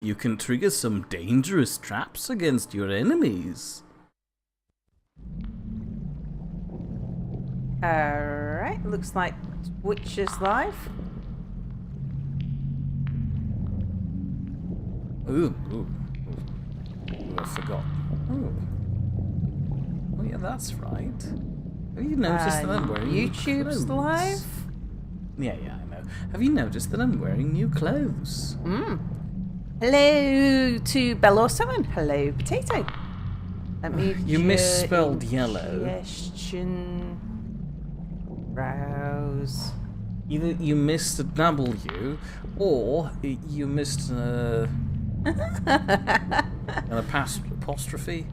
You can trigger some dangerous traps against your enemies. Alright, looks like Witcher's live. Ooh, I forgot. Oh yeah, that's right. Have you noticed that I'm wearing YouTube's clothes? live? Yeah, I know. Have you noticed that I'm wearing new clothes? Hello to Belorso and hello Potato. Let me You misspelled yellow. Question. Browse. Either you missed a W, or you missed an apostrophe.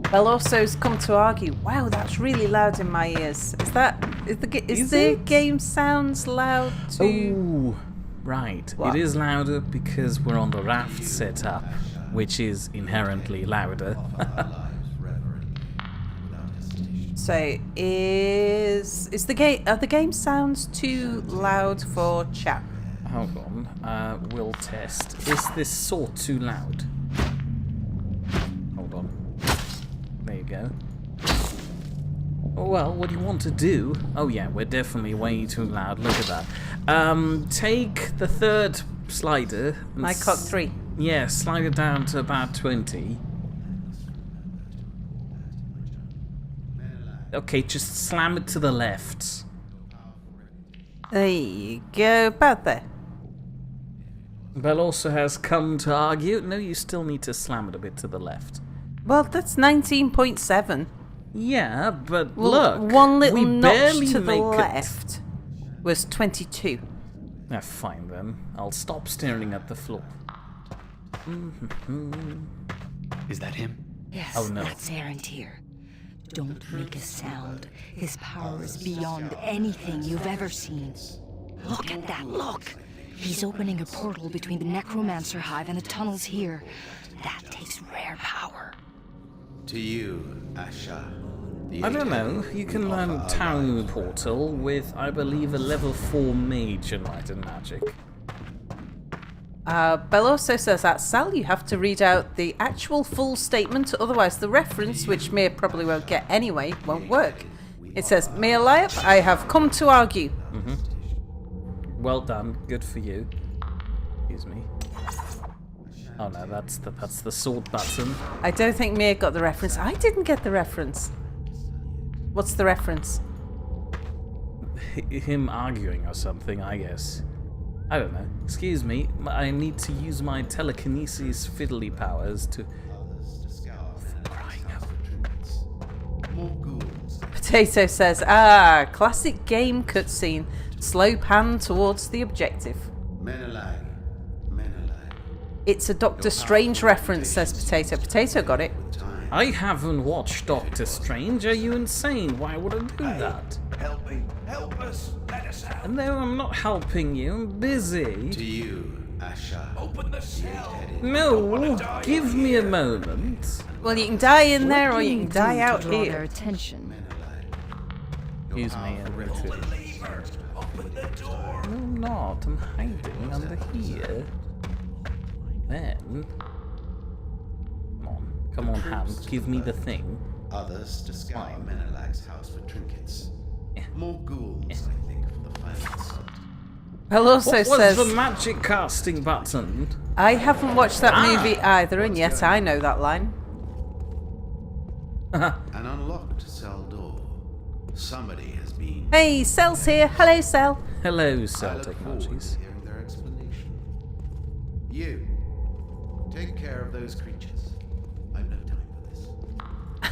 Belorso's come to argue. Wow, that's really loud in my ears. Is the game sounds loud to? Oh, right. What? It is louder because we're on the raft setup, which is inherently louder. So are the game sounds too loud for chat? Hold on. We'll test. Is this sort too loud? Hold on. There you go. Oh, well, what do you want to do? Oh yeah, we're definitely way too loud. Look at that. Take the third slider. My cock 3. Yeah, slide it down to about 20. Okay, just slam it to the left. There you go, about there. Bell also has come to argue. No, you still need to slam it a bit to the left. Well, that's 19.7. Yeah, but Well, look, one little we notch barely to the make left was 22. Ah, fine then. I'll stop staring at the floor. Is that him? Yes, Oh, no. that's Errant here. Don't make a sound. His power is beyond anything you've ever seen. Look at that, look! He's opening a portal between the Necromancer Hive and the tunnels here. That takes rare power. To you, Asha. I don't know. You can learn Town Portal with, I believe, a level 4 mage in Might&Magic. Bell also says that, Sal, you have to read out the actual full statement, otherwise the reference, which Mia probably won't get anyway, won't work. It says, Mia Live, I have come to argue. Well done. Good for you. Excuse me. Oh no, that's the sword button. I don't think Mia got the reference. I didn't get the reference. What's the reference? Him arguing or something, I guess. I don't know. Excuse me, I need to use my telekinesis fiddly powers to... crying out. Potato says, classic game cutscene. Slow pan towards the objective. Menelag. It's a Doctor Strange reference, says Potato. Potato got it. I haven't watched Doctor Strange. Are you insane? Why would I do that? Help me. Help us. Let us out. No, I'm not helping you. I'm busy. To you, Asha. Open the cell. No, give me a moment. Well, you can die in there or you can Do die out to draw their here. attention. Excuse me, I'm going to... Lever. Open the door. No, I'm not. I'm hiding under here. Then... Come on, hand. Give me the thing. Others to scour Fine. Menelag's house for trinkets. Yeah. More ghouls, I think, for the final assault. Bell also What was says, the magic casting button? I haven't watched that movie either, and yet I know that line. An unlocked cell door. Somebody has been... Hey, Cell's here. Hello, Cell. Hello, I Cell look forward Technologies. to hearing their explanation. You, take care of those creatures. I've no time for this.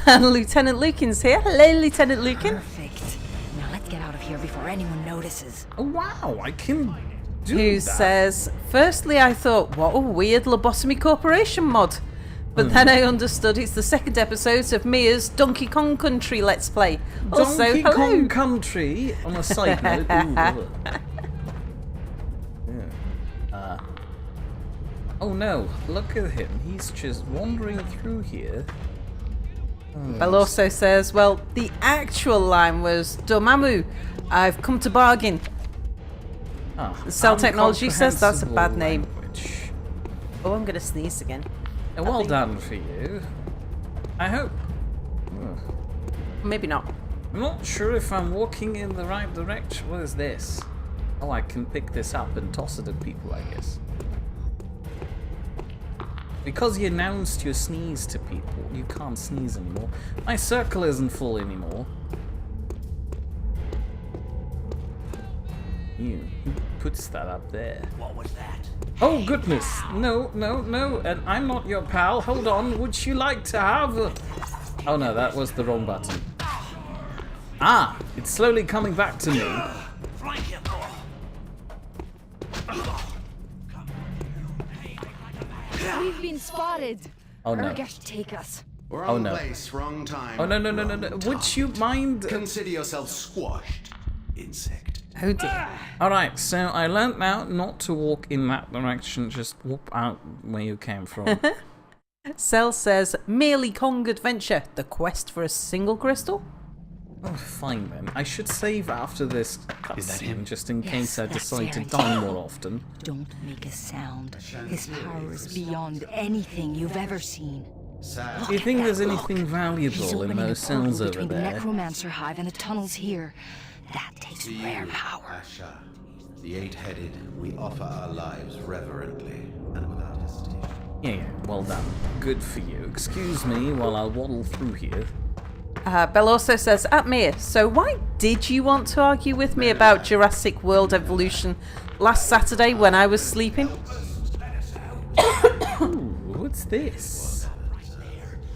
And Lieutenant Lucan's here. Hello, Lieutenant Lucan. Perfect. Now let's get out of here before anyone notices. Oh, wow, I can do Who that. says, firstly I thought, what a weird Lobotomy Corporation mod. But then I understood it's the second episode of Mia's Donkey Kong Country Let's Play. Also, Donkey hello. Kong Country, on a side note. Ooh, yeah. Oh no, look at him. He's just wandering through here. Bell also says, well, the actual line was, Dormammu, I've come to bargain. Cell Technology says that's a bad name. Language. Oh, I'm gonna sneeze again. Well done for you. I hope. Maybe not. I'm not sure if I'm walking in the right direction. What is this? Oh, I can pick this up and toss it at people, I guess. Because you announced your sneeze to people, you can't sneeze anymore. My circle isn't full anymore. Who puts that up there? What was that? Oh goodness! No, no, no! And I'm not your pal. Hold on. Would you like to have? Oh no, that was the wrong button. Ah! It's slowly coming back to me. Flank him. We've been spotted. Oh no! Urgesh, take us. Wrong Oh, no. place, wrong time. Oh no no no no no! wrong Would time. you mind? Consider yourself squashed, insect. Oh dear. Alright, so I learnt now not to walk in that direction, just whoop out where you came from. Cell says, merely Kong adventure, the quest for a single crystal? Oh, fine then. I should save after this Is that cutscene, him? just in case I that's decide to Aaron. die more often. Don't make a sound. His power is beyond anything you've ever seen. Sad. Do you think there's Look. anything He's valuable in opening a those portal cells over between the there? necromancer hive and the tunnels here. That takes To rare you, power. Asha, the eight-headed, we offer our lives reverently and without hesitation. Yeah, well done. Good for you. Excuse me while I waddle through here. Bell also says, at Mia, so why did you want to argue with me about Jurassic World evolution last Saturday when I was sleeping? Ooh, what's this?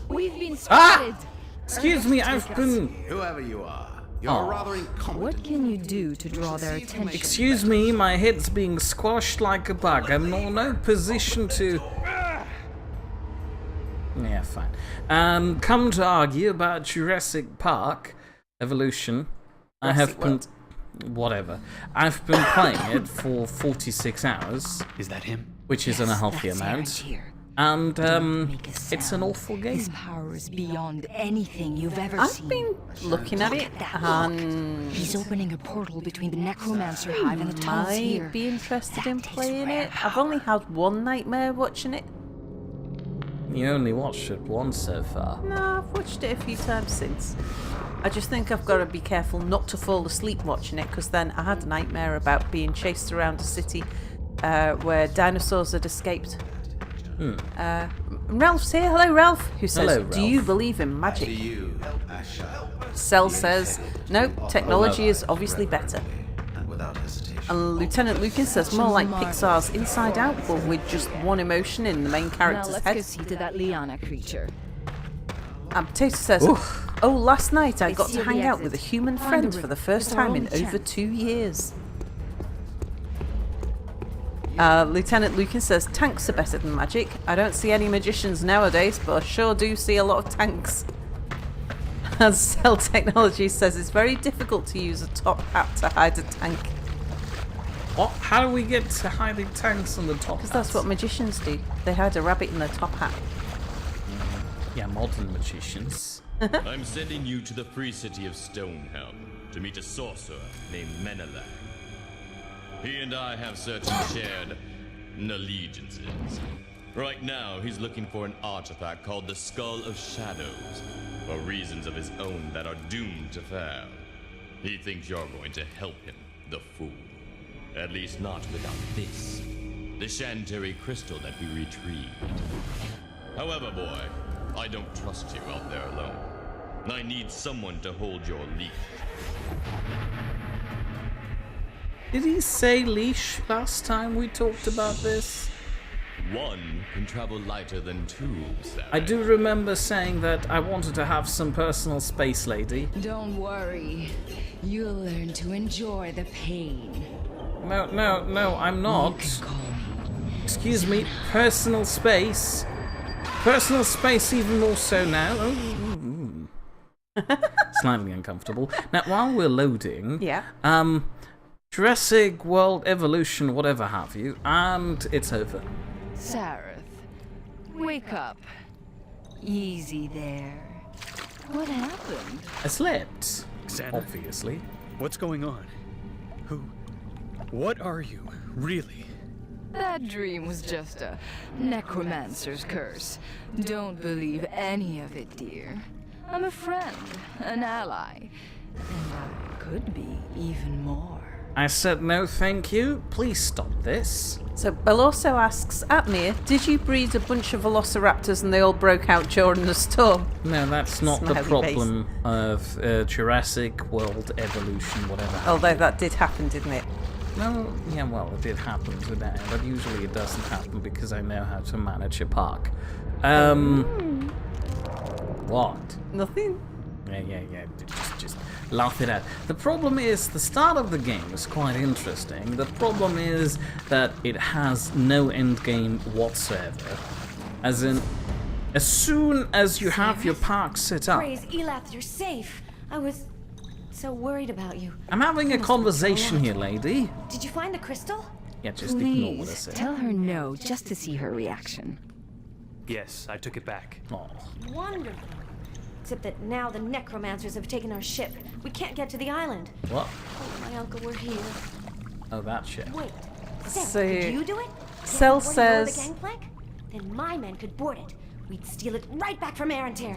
We've been Ah! spotted. Excuse me, I've been... Whoever you are, you're Aw. rather incompetent. What can you do to draw their attention? Excuse me, my head's being squashed like a bug. I'm in no position to... Yeah, fine. Come to argue about Jurassic Park evolution. I have been... Whatever. I've been playing it for 46 hours, Is that him? which is an unhealthy That's Aaron amount. here. And, Make a it's an sound. awful game. His power is beyond anything you've ever I've seen. been looking at it and He's opening a portal between the necromancer hive and the tunnels here. might be interested in That takes playing rare it. I've only had one nightmare watching it. You only watched it once so far. No, I've watched it a few times since. I just think I've got to be careful not to fall asleep watching it, because then I had a nightmare about being chased around a city where dinosaurs had escaped. Ralph's here. Hello, Ralph. Who says, Hello, do you Ralph. believe in To magic? you, Asha. Cell says, nope, technology no. is obviously better. And without hesitation. And Lieutenant Lucas says more like Pixar's Inside Out, but with just one emotion in the main Now character's let's head. go see to that Liana creature. And Potato says, oh, last night I It's got to here, the hang out exit. with a human Find friend the for the river. first It's our time in only over chance. 2 years. Lieutenant Lucas says, tanks are better than magic. I don't see any magicians nowadays, but I sure do see a lot of tanks. And Cell Technology says it's very difficult to use a top hat to hide a tank. What? How do we get to hiding tanks on the top? Because that's what magicians do. They hide a rabbit in their top hat. Yeah, modern magicians. I'm sending you to the free city of Stonehelm to meet a sorcerer named Menelag. He and I have certain shared allegiances. Right now, he's looking for an artifact called the Skull of Shadows, for reasons of his own that are doomed to fail. He thinks you're going to help him, the fool. At least not without this, the Shantary crystal that we retrieved. However, boy, I don't trust you out there alone. I need someone to hold your leash. Did he say leash last time we talked about this? One can travel lighter than two, Sarah. I do remember saying that I wanted to have some personal space, lady. Don't worry. You'll learn to enjoy the pain. No, I'm not. You can call me. Excuse me, personal space. Personal space even more so now. Slightly uncomfortable. Now, while we're loading, Yeah. Jurassic World Evolution, whatever have you, and it's over. Sareth, wake up. Easy there. What happened? I slept, Xana? obviously. What's going on? Who? What are you, really? That dream was just a necromancer's curse. Don't believe any of it, dear. I'm a friend, an ally, and I could be even more. I said no thank you. Please stop this. So Bell also asks, Atmir, did you breed a bunch of velociraptors and they all broke out during the storm? No, that's not the Smiley problem of Jurassic World evolution, whatever. Although that did happen, didn't it? No, yeah, well, it did happen today, but usually it doesn't happen because I know how to manage a park. What? Nothing. Yeah, just laugh it out. The problem is, the start of the game is quite interesting. The problem is that it has no end game whatsoever. As in, as soon as you have your park set up... Praise Elath, you're safe. I was so worried about you. I'm having a conversation here, lady. Did you find the crystal? Yeah, just ignore what I Please, said. tell her no, just to see her reaction. Yes, I took it back. Oh. Wonderful. Except that now the necromancers have taken our ship. We can't get to the island. What? Oh, my uncle were here. Oh, that shit. Wait, Seth, So, could you do it? Cell Board says- the gangplank? Then my men could board it. We'd steal it right back from Arantir.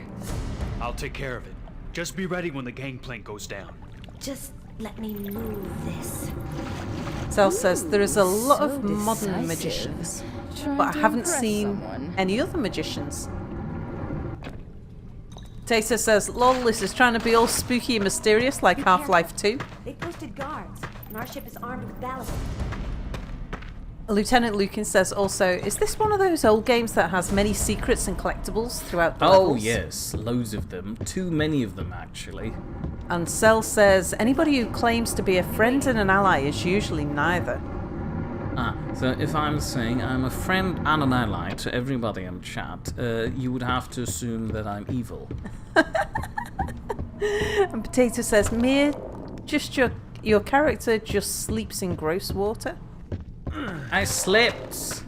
I'll take care of it. Just be ready when the gangplank goes down. Just let me move this. Cell says there is a lot so of modern decisive. magicians, Trying but I to haven't impress seen someone. any other magicians. Tesa says, lol, this is trying to be all spooky and mysterious like Half-Life 2. They posted guards, and our ship is armed with ballast. Lieutenant Lukin says also, is this one of those old games that has many secrets and collectibles throughout the Oh, levels? yes, loads of them. Too many of them, actually. And Cell says, anybody who claims to be a friend and an ally is usually neither. Ah, so if I'm saying I'm a friend and an ally to everybody in chat, you would have to assume that I'm evil. And Potato says, Mir, just your character just sleeps in gross water. I slept!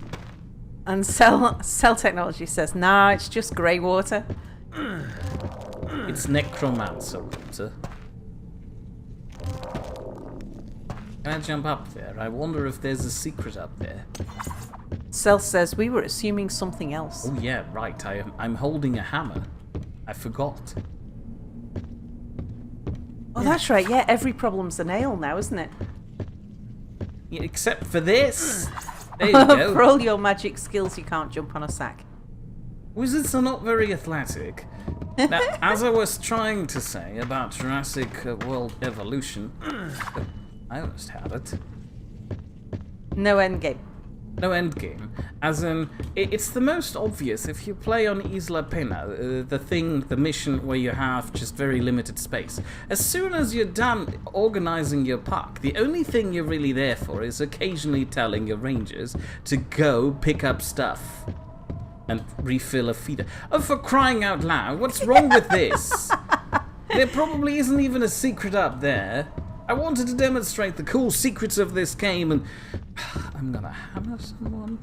And Cell Technology says, nah, it's just grey water. It's necromancer water. Can I jump up there? I wonder if there's a secret up there. Cell says, we were assuming something else. Oh yeah, right, I'm holding a hammer. I forgot. Oh, that's right, yeah, every problem's a nail now, isn't it? Yeah, except for this! There you go. For all your magic skills, you can't jump on a sack. Wizards are not very athletic. Now, as I was trying to say about Jurassic World evolution, I almost had it. No endgame. No endgame. As in, it's the most obvious if you play on Isla Pena, the mission where you have just very limited space. As soon as you're done organizing your park, the only thing you're really there for is occasionally telling your rangers to go pick up stuff and refill a feeder. Oh, for crying out loud, what's wrong with this? There probably isn't even a secret up there. I wanted to demonstrate the cool secrets of this game, and I'm gonna hammer someone.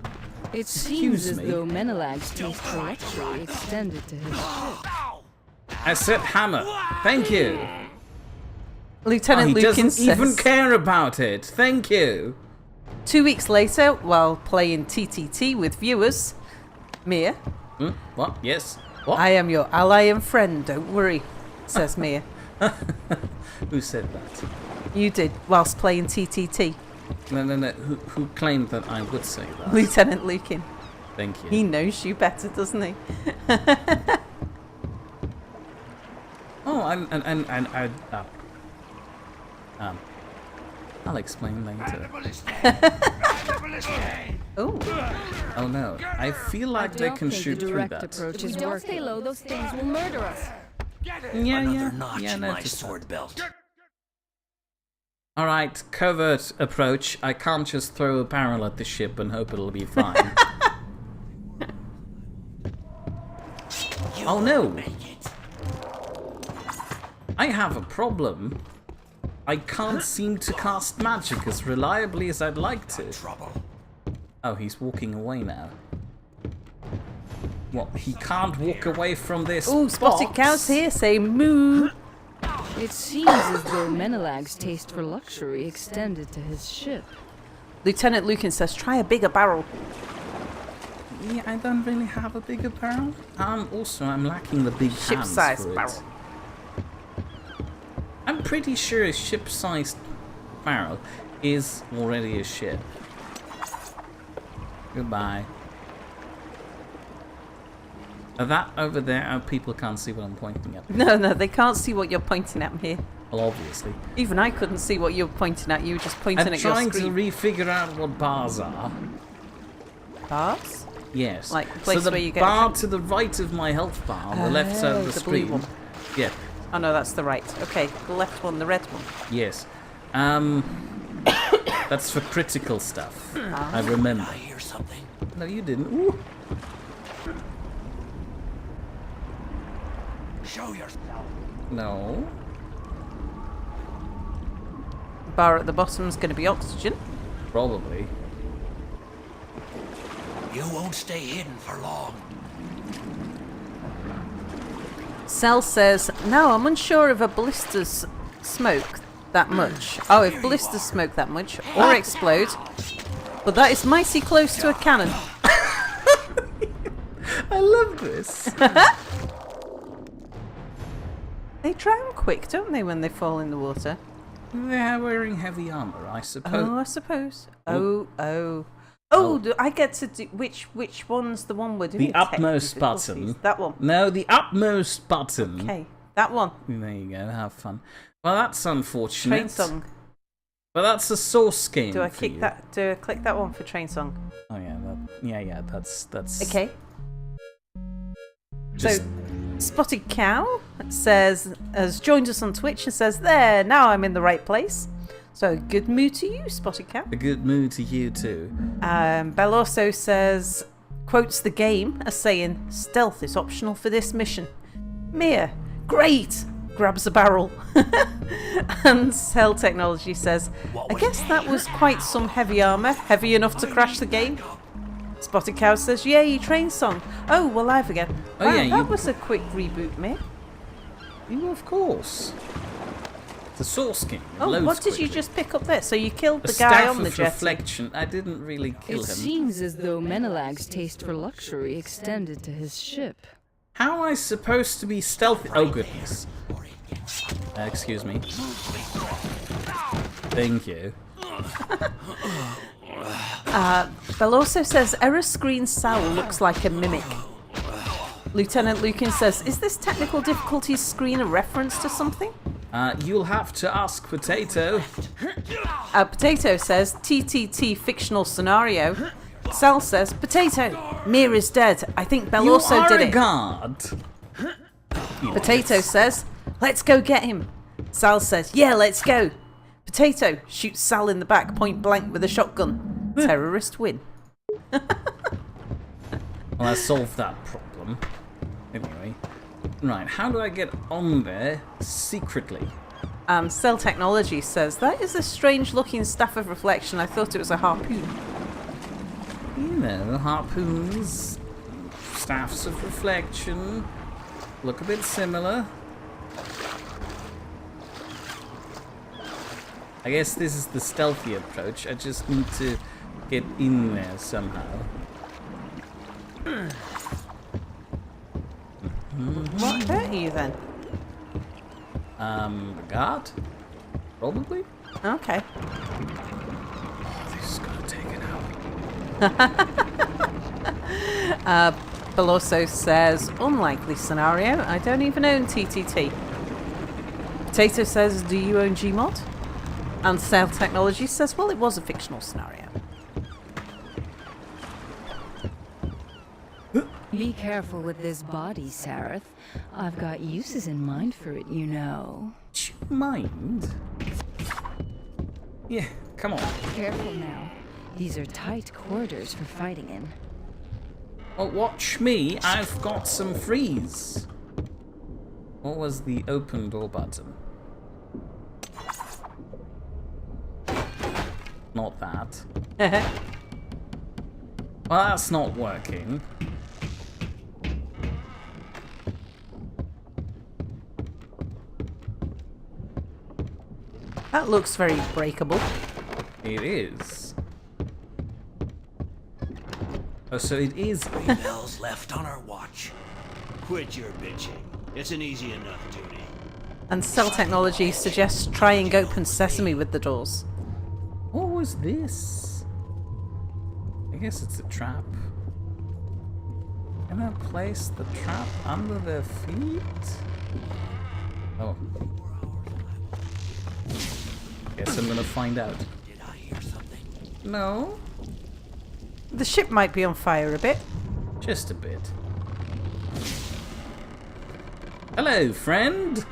It seems as me. though Menelag's taste for luxury extended to his ship. I said hammer. Thank you. Lieutenant He Lukin doesn't even says, care about it. Thank you. 2 weeks later, while playing TTT with viewers, Mia, What? Yes. What? I am your ally and friend, don't worry, says Mia. Who said that? You did, whilst playing TTT. No. Who claimed that I would say that? Lieutenant Lukin. Thank you. He knows you better, doesn't he? Oh, I'll explain later. Oh, Oh no, I feel like they can shoot through that. Approach If we is don't working. stay low, those things will murder us. Yeah. Notch Yeah, in no, my just sword belt. Alright, covert approach. I can't just throw a barrel at the ship and hope it'll be fine. Oh no! I have a problem. I can't seem to cast magic as reliably as I'd like to. Oh, he's walking away now. What, he can't walk away from this ooh, spotted box? cows here say moo. It seems as though Menelag's taste for luxury extended to his ship. Lieutenant Lucan says, try a bigger barrel. Yeah, I don't really have a bigger barrel. Also, I'm lacking the big hands Ship-sized for it. barrel. I'm pretty sure a ship-sized barrel is already a ship. Goodbye. That over there, people can't see what I'm pointing at. No, they can't see what you're pointing at here. Well, obviously. Even I couldn't see what you were pointing at. You were just pointing I'm at your trying to screen. refigure out what bars are. Bars? Yes. Like the place so the where you get bar to the right of my health bar, on the left side of the the screen. blue one. Yeah. Oh no, that's the right. Okay, the left one, the red one. Yes. That's for critical stuff. I remember. I hear something. No, you didn't. Ooh. Show yourself. No. Bar at the bottom is going to be oxygen. Probably. You won't stay hidden for long. Cell says, no, I'm unsure if a ballistas smoke that much. Oh, if ballistas smoke that much, or explode. But that is mighty close to a cannon. I love this. They drown quick, don't they, when they fall in the water? They're wearing heavy armor, I suppose. Oh, I suppose. Oh. I get to do... Which one's the one we're doing? The upmost Technical button. difficulties? That one. No, the upmost button. Okay, that one. There you go, have fun. Well, that's unfortunate. Train song. But that's a source game. Do I for click you. that? Do I click that one for train song? Oh yeah, that's. Okay. Just, So, Spotted Cow has joined us on Twitch and says, there, now I'm in the right place. So, good mood to you, Spotted Cow. a good mood to you too. Bell also says, quotes the game as saying, stealth is optional for this mission. Mia, great, grabs a barrel. And Cell Technology says, I guess that was quite some heavy armour, heavy enough to crash the game. Spotted Cow says, yay, train song. Oh, we're live again. Oh, Wow, yeah, that was a quick reboot, mate. You, of course. It's a source game. It Oh, loads what did you quickly. just pick up there? So you killed the A guy staff on the of jet. reflection. I didn't really kill It him. seems as though Menelag's taste for luxury extended to his ship. How am I supposed to be stealthy? Oh goodness. Excuse me. Thank you. Bell also says, error screen Sal looks like a mimic. Lieutenant Lucan says, is this technical difficulties screen a reference to something? You'll have to ask Potato. Potato says, TTT fictional scenario. Sal says, Potato, Mir is dead. I think Bell You also are did a it. guard. Potato says, let's go get him. Sal says, yeah, let's go. Potato shoots Sal in the back point blank with a shotgun. Terrorist win. Well, I solved that problem. Anyway. Right, how do I get on there secretly? Cell Technology says, that is a strange looking staff of reflection. I thought it was a harpoon. You know, harpoons, staffs of reflection, look a bit similar. I guess this is the stealthy approach. I just need to get in there somehow. What hurt you then? The guard? Probably? Okay. Oh, this is gonna take an hour. Beloso says, unlikely scenario. I don't even own TTT. Potato says, do you own Gmod? And Cell Technology says, well, it was a fictional scenario. Be careful with this body, Sareth. I've got uses in mind for it, you know. Do you mind? Yeah, come on. Careful now. These are tight quarters for fighting in. Well, watch me. I've got some freeze. What was the open door button? Not that. Well, that's not working. That looks very breakable. It is. Oh, so it is. 3 bells left on our watch. Quit your bitching. It's an easy enough duty. And Cell Technology suggests trying open sesame with the doors. What was this? I guess it's a trap. Can I place the trap under their feet? Oh. Guess I'm gonna find out. Did I hear something? No, The ship might be on fire a bit. just a bit. Hello, friend.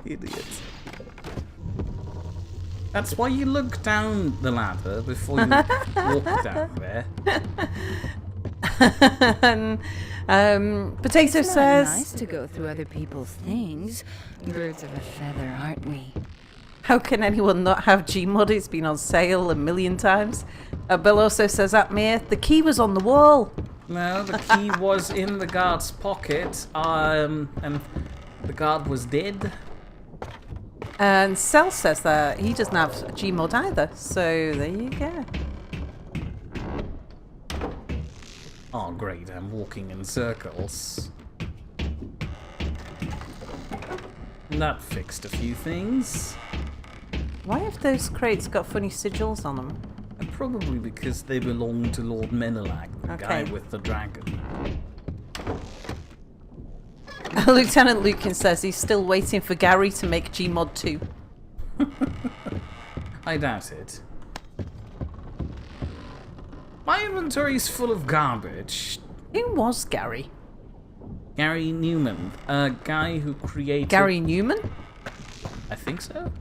Idiot. That's why you look down the ladder before you walk down there. And Potato It's not says, nice to go through other people's things. Birds of a feather, aren't we? how can anyone not have Gmod? It's been on sale a million times. Bill also says, Atmir, the key was on the wall. No, the key was in the guard's pocket, and the guard was dead. And Cell says that he doesn't have Gmod either. So there you go. Oh, great, I'm walking in circles. That fixed a few things. Why have those crates got funny sigils on them? Probably because they belong to Lord Menelag, the guy Okay. with the dragon. Lieutenant Lucan says he's still waiting for Gary to make Gmod 2. I doubt it. My inventory's full of garbage. Who was Gary? Gary Newman, a guy who created... Gary Newman? I think so.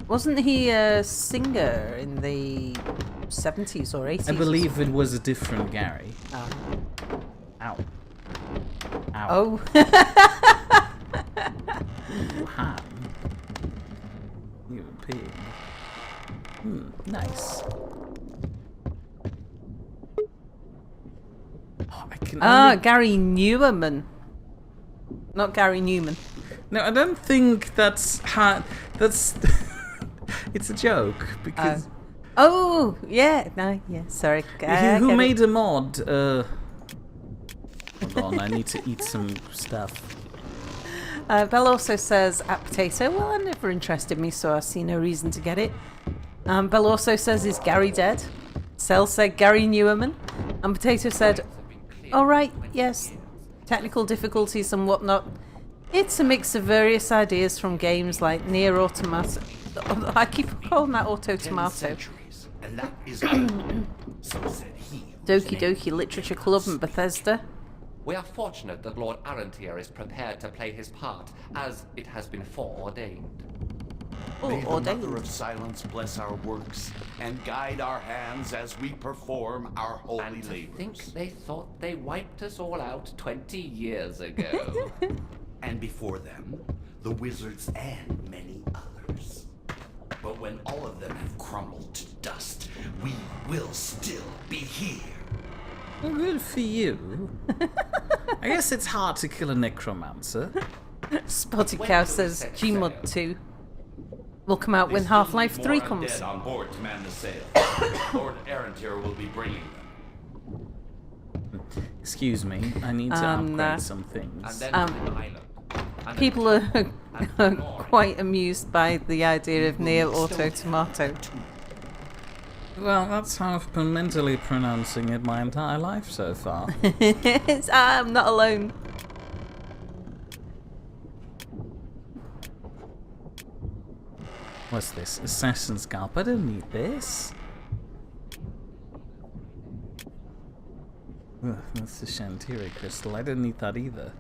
Wasn't he a singer in the 70s or 80s? I believe it was a different Gary. Oh. Ow. Ow. Oh. You ham. You pig. Nice. Oh, I can only... Gary Newman. Not Gary Newman. No, I don't think that's hard. That's... It's a joke, because... Oh, yeah. No, yeah, sorry. Who made a mod? Hold on, I need to eat some stuff. Bell also says at Potato, well, it never interested me, so I see no reason to get it. Bell also says, is Gary dead? Cell said Gary Newman. And Potato said, all right, yes, technical difficulties and whatnot. It's a mix of various ideas from games like Nier Automata. I keep calling that Auto Tomato. And that is so said he. Doki Doki Literature Club and Bethesda. We are fortunate that Lord Arantir is prepared to play his part, as it has been foreordained. May the ordained. Mother of Silence bless our works and guide our hands as we perform our holy And to labors. think they thought they wiped us all out 20 years ago. And before them, the wizards and many others. But when all of them have crumbled to dust, we will still be here. Well, good for you. I guess it's hard to kill a necromancer. Spotty Cow says Gmod 2 will come out when Half-Life 3 comes. On board to man the sail. Lord Arantir will be bringing them. Excuse me, I need to upgrade some things. And then to the island. And People are quite amused by the idea of Nier Auto Tomato. Well, that's how I've been mentally pronouncing it my entire life so far. I'm not alone. What's this? Assassin's Garb. I don't need this. Ugh, that's the Shantira crystal. I don't need that either.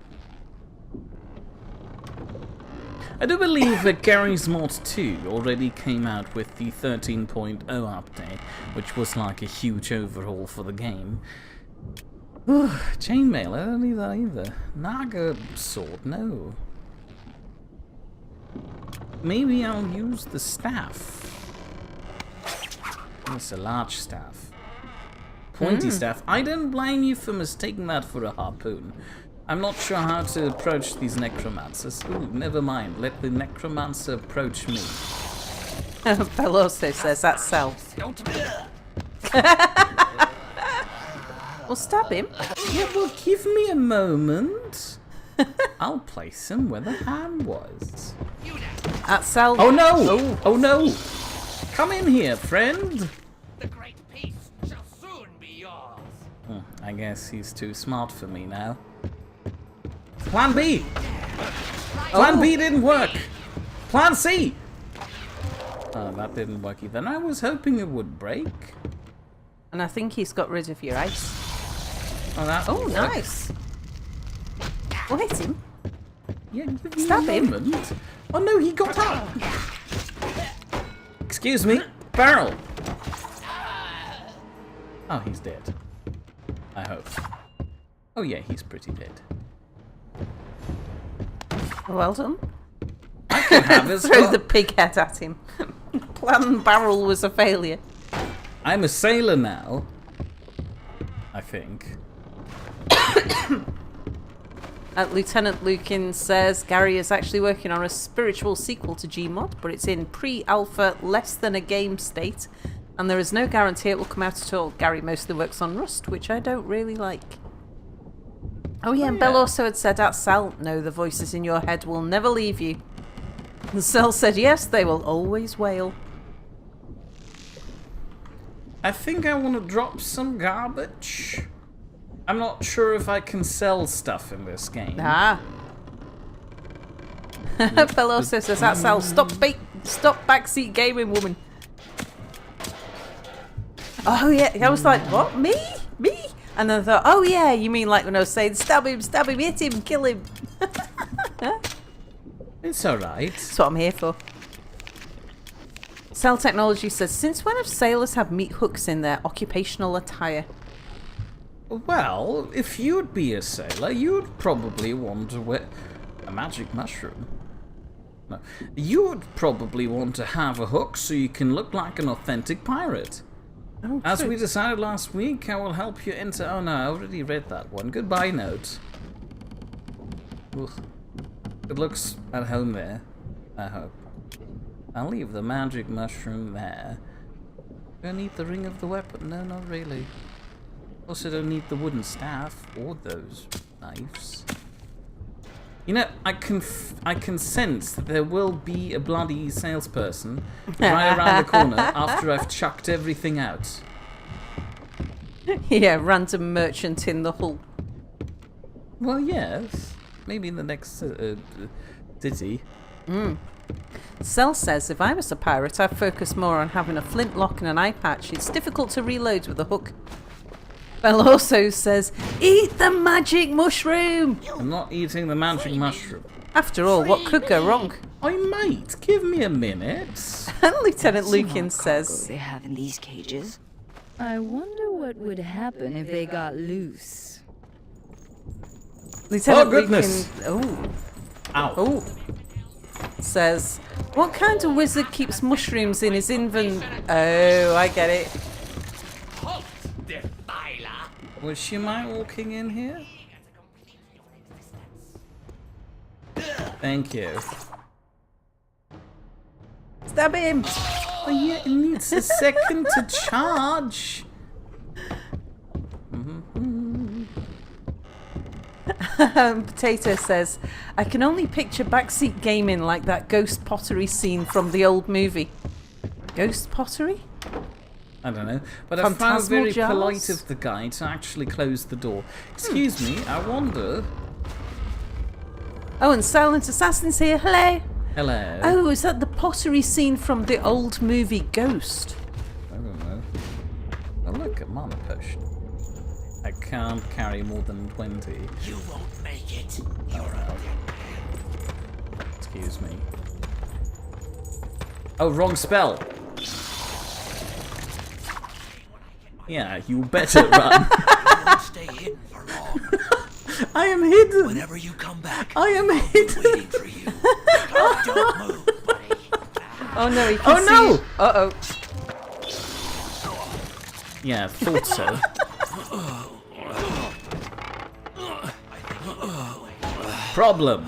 I do believe that Gary's Mod 2 already came out with the 13.0 update, which was like a huge overhaul for the game. Chainmail, I don't need that either. Naga sword, no. Maybe I'll use the staff. It's a large staff. Pointy staff. I don't blame you for mistaking that for a harpoon. I'm not sure how to approach these necromancers. Ooh, never mind. Let the necromancer approach me. Bell also says that's Cell. Well, stab him. Yeah, well, give me a moment. I'll place him where the hand was. At Sal. Oh no! Oh no! Come in here, friend. The great peace shall soon be yours. I guess he's too smart for me now. Plan B! Plan B didn't work! Plan C! Oh, that didn't work either. And I was hoping it would break. And I think he's got rid of your ice. Oh, that Oh, worked. nice. We'll hit him. Yeah, give me Stab a him. moment. Oh no, he got up! Excuse me, barrel! Oh, he's dead. I hope. Oh yeah, he's pretty dead. Well done. I could have his Throw hook. the pig head at him. Plan barrel was a failure. I'm a sailor now. I think. Lieutenant Lukin says Gary is actually working on a spiritual sequel to Gmod, but it's in pre-alpha, less than a game state, and there is no guarantee it will come out at all. Gary mostly works on Rust, which I don't really like. Oh yeah, and Bell also had said at Sal, no, the voices in your head will never leave you. And Sal said yes, they will always wail. I think I want to drop some garbage. I'm not sure if I can sell stuff in this game. Ah. Bell also says at Sal, stop backseat gaming, woman. Oh yeah, I was like, what? Me? And then I thought, oh yeah, you mean like when I was saying, stab him, hit him, kill him. It's alright. That's what I'm here for. Cell Technology says, since when have sailors have meat hooks in their occupational attire? Well, if you'd be a sailor, you'd probably want to wear a magic mushroom. No, you'd probably want to have a hook so you can look like an authentic pirate. Oh, As true. we decided last week, I will help you enter... Oh no, I already read that one. Goodbye note. Ugh. Good looks at home there, I hope. I'll leave the magic mushroom there. Do I need the ring of the weapon? No, not really. Also don't need the wooden staff or those knives. You know, I can sense that there will be a bloody salesperson right around the corner after I've chucked everything out. Yeah, random merchant in the hull. Well, yes. Maybe in the next ditty. Cell says, if I was a pirate, I'd focus more on having a flintlock and an eye patch. It's difficult to reload with a hook. Bell also says, eat the magic mushroom! I'm not eating the magic mushroom. After all, what could go wrong? I might. Give me a minute. And Lieutenant Some Lukin odd cargo says, they have in these cages. I wonder what would happen if they got loose. Lieutenant Oh, goodness. Lukin, Ow. says, what kind of wizard keeps mushrooms in his Oh, I get it. Halt, defiler! Was she walking in here? Thank you. Stab him! Oh yeah, it needs a second to charge. Potato says, I can only picture backseat gaming like that ghost pottery scene from the old movie. Ghost pottery? I don't know, but I found Phantasmal very jars? polite of the guy to actually close the door. Excuse me, I wonder... Oh, and Silent Assassin's here. Hello. Hello. Oh, is that the pottery scene from the old movie Ghost? I don't know. Oh look, a mana potion. I can't carry more than 20. You won't make it. You're Excuse me. Oh, wrong spell. Yeah, you better run. won't stay hidden for long. I am hidden. Whenever you come back, I am I'll be hidden. waiting for you. Don't move, buddy. Oh no, he can Oh no! see. Uh-oh. Yeah, thought so. Problem.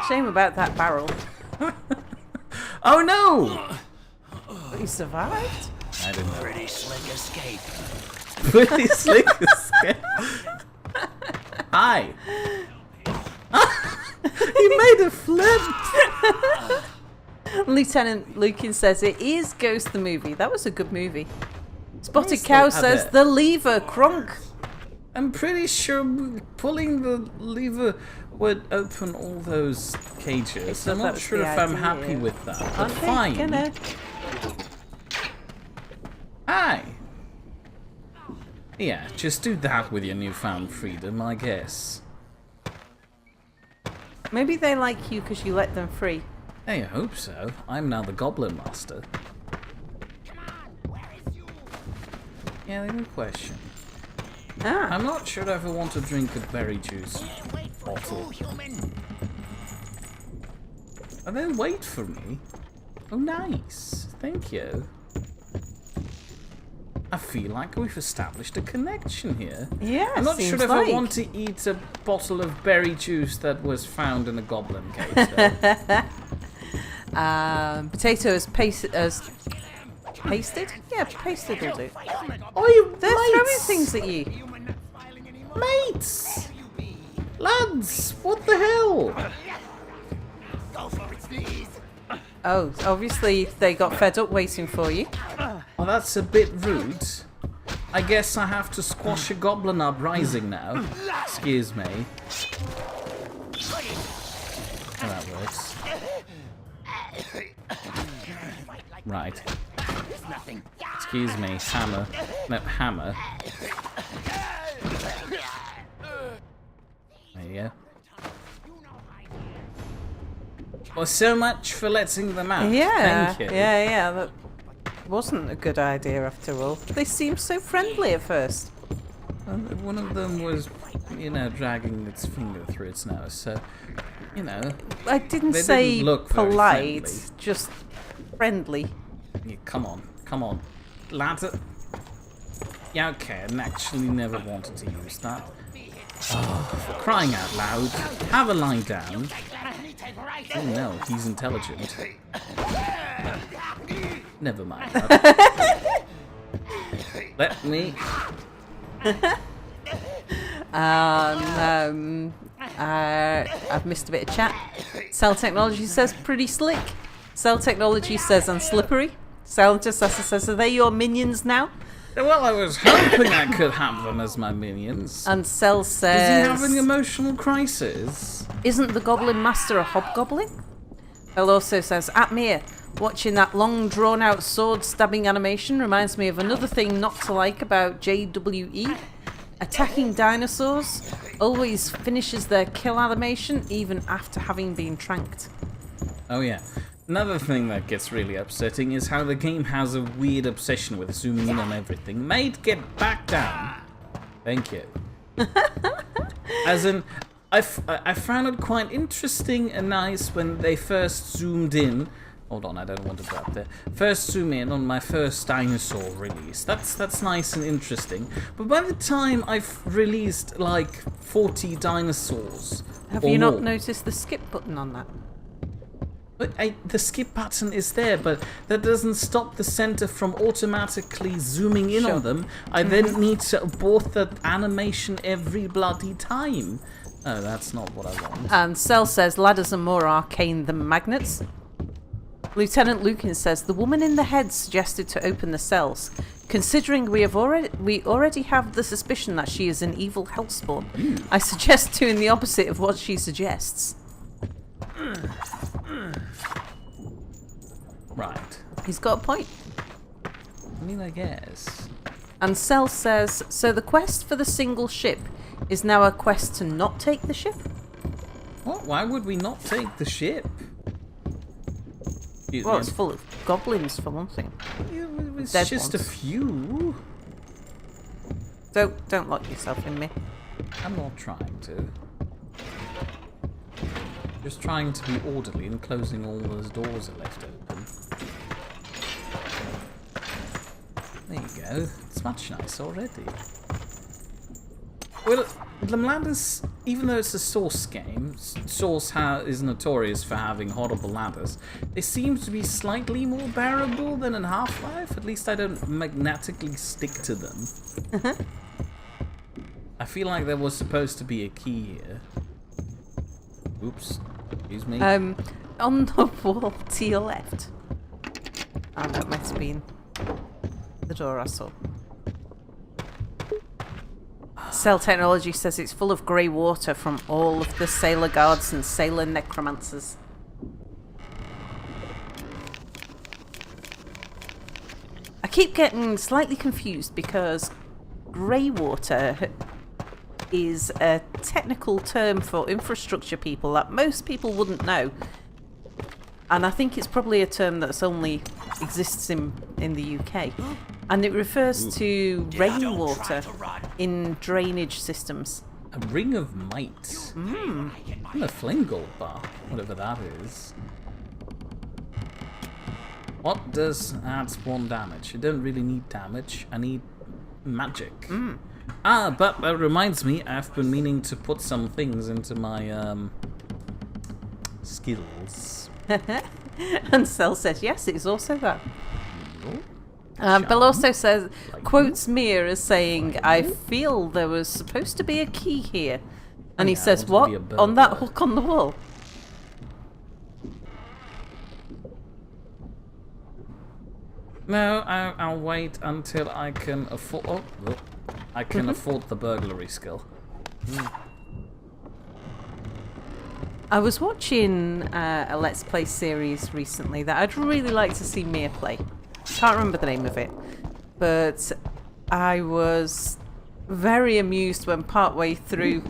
Shame about that barrel. Oh no! But he survived? I didn't know. Pretty slick escape. Pretty slick as Hi. He made a flip. Lieutenant Lukin says it is Ghost the movie. That was a good movie. Spotted Yes, Cow I says bet. the lever, Kronk. I'm pretty sure pulling the lever would open all those cages. thought I'm that not was sure the if I'm idea. happy with that, but Okay, fine. gonna- Hi. Yeah, just do that with your newfound freedom, I guess. Maybe they like you because you let them free. Hey, I hope so. I'm now the Goblin Master. Yeah, no question. Ah, I'm not sure if I want to drink a berry juice bottle. And then wait for me. Oh, nice. Thank you. I feel like we've established a connection here. yeah, I'm not sure seems if like. I want to eat a bottle of berry juice that was found in a goblin cage, though. Potato is pasted? Yeah, pasted will do. Oi, They're throwing mates! things at you. Mates! Lads, what the hell? Oh, obviously they got fed up waiting for you. Well, that's a bit rude. I guess I have to squash a goblin uprising now. Excuse me. Oh, that works. Right. Excuse me, hammer. No, hammer. There you go. Well, so much for letting them out. Yeah, Thank you. yeah. That wasn't a good idea after all. They seemed so friendly at first. One of them was, you know, dragging its finger through its nose, so, you know. I didn't They say didn't look very polite, friendly. just friendly. Yeah, come on. Ladder. Yeah, okay, I actually never wanted to use that. Oh, for crying out loud. Have a lie down. Oh no, he's intelligent. Never mind. Let me. I've missed a bit of chat. Cell Technology says pretty slick. Cell Technology says unslippery. Cell Intercessor says, are they your minions now? Well, I was hoping I could have them as my minions. And Cell Is he says, having emotional crisis? isn't the Goblin Master a hobgoblin? Cell also says, at Mir, watching that long drawn out sword stabbing animation reminds me of another thing not to like about JWE. Attacking dinosaurs always finishes their kill animation even after having been tranked. Oh yeah. Another thing that gets really upsetting is how the game has a weird obsession with zooming in on everything. Mate, get back down. Thank you. As in, I found it quite interesting and nice when they first zoomed in. Hold on, I don't want to go up there. First zoom in on my first dinosaur release. That's nice and interesting. But by the time I've released like 40 dinosaurs, Have or you not more, noticed the skip button on that? But the skip button is there, but that doesn't stop the center from automatically zooming in on them. I then need to abort the animation every bloody time. Oh, that's not what I want. And Cell says ladders are more arcane than magnets. Lieutenant Lukin says the woman in the head suggested to open the cells. Considering we already have the suspicion that she is an evil hellspawn, I suggest doing the opposite of what she suggests. Right. He's got a point. I mean, I guess. And Cell says, so the quest for the single ship is now a quest to not take the ship? What? Why would we not take the ship? Well, it's full of goblins for one thing. It's Dead just ones. a few. Don't lock yourself in me. I'm not trying to. Just trying to be orderly and closing all those doors are left open. There you go. It's much nicer already. Well, the ladders, even though it's a Source game, Source is notorious for having horrible ladders. They seem to be slightly more bearable than in Half-Life. At least I don't magnetically stick to them. I feel like there was supposed to be a key here. Oops. Excuse me. On the wall to your left. Oh, that must have been the door I saw. Cell Technology says it's full of grey water from all of the sailor guards and sailor necromancers. I keep getting slightly confused because grey water is a technical term for infrastructure people that most people wouldn't know. And I think it's probably a term that's only exists in the UK. And it refers to rainwater in drainage systems. A ring of might. And a flame gold bar, whatever that is. What does add spawn damage? I don't really need damage. I need magic. But that reminds me, I've been meaning to put some things into my skills. And Cell says, yes, it is also that. Bill also says, quotes Mia as saying, I feel there was supposed to be a key here. And he says, what? On that hook on the wall? No, I'll wait until I can afford... I can afford the burglary skill. I was watching a Let's Play series recently that I'd really like to see Mia play. Can't remember the name of it. But I was very amused when partway through...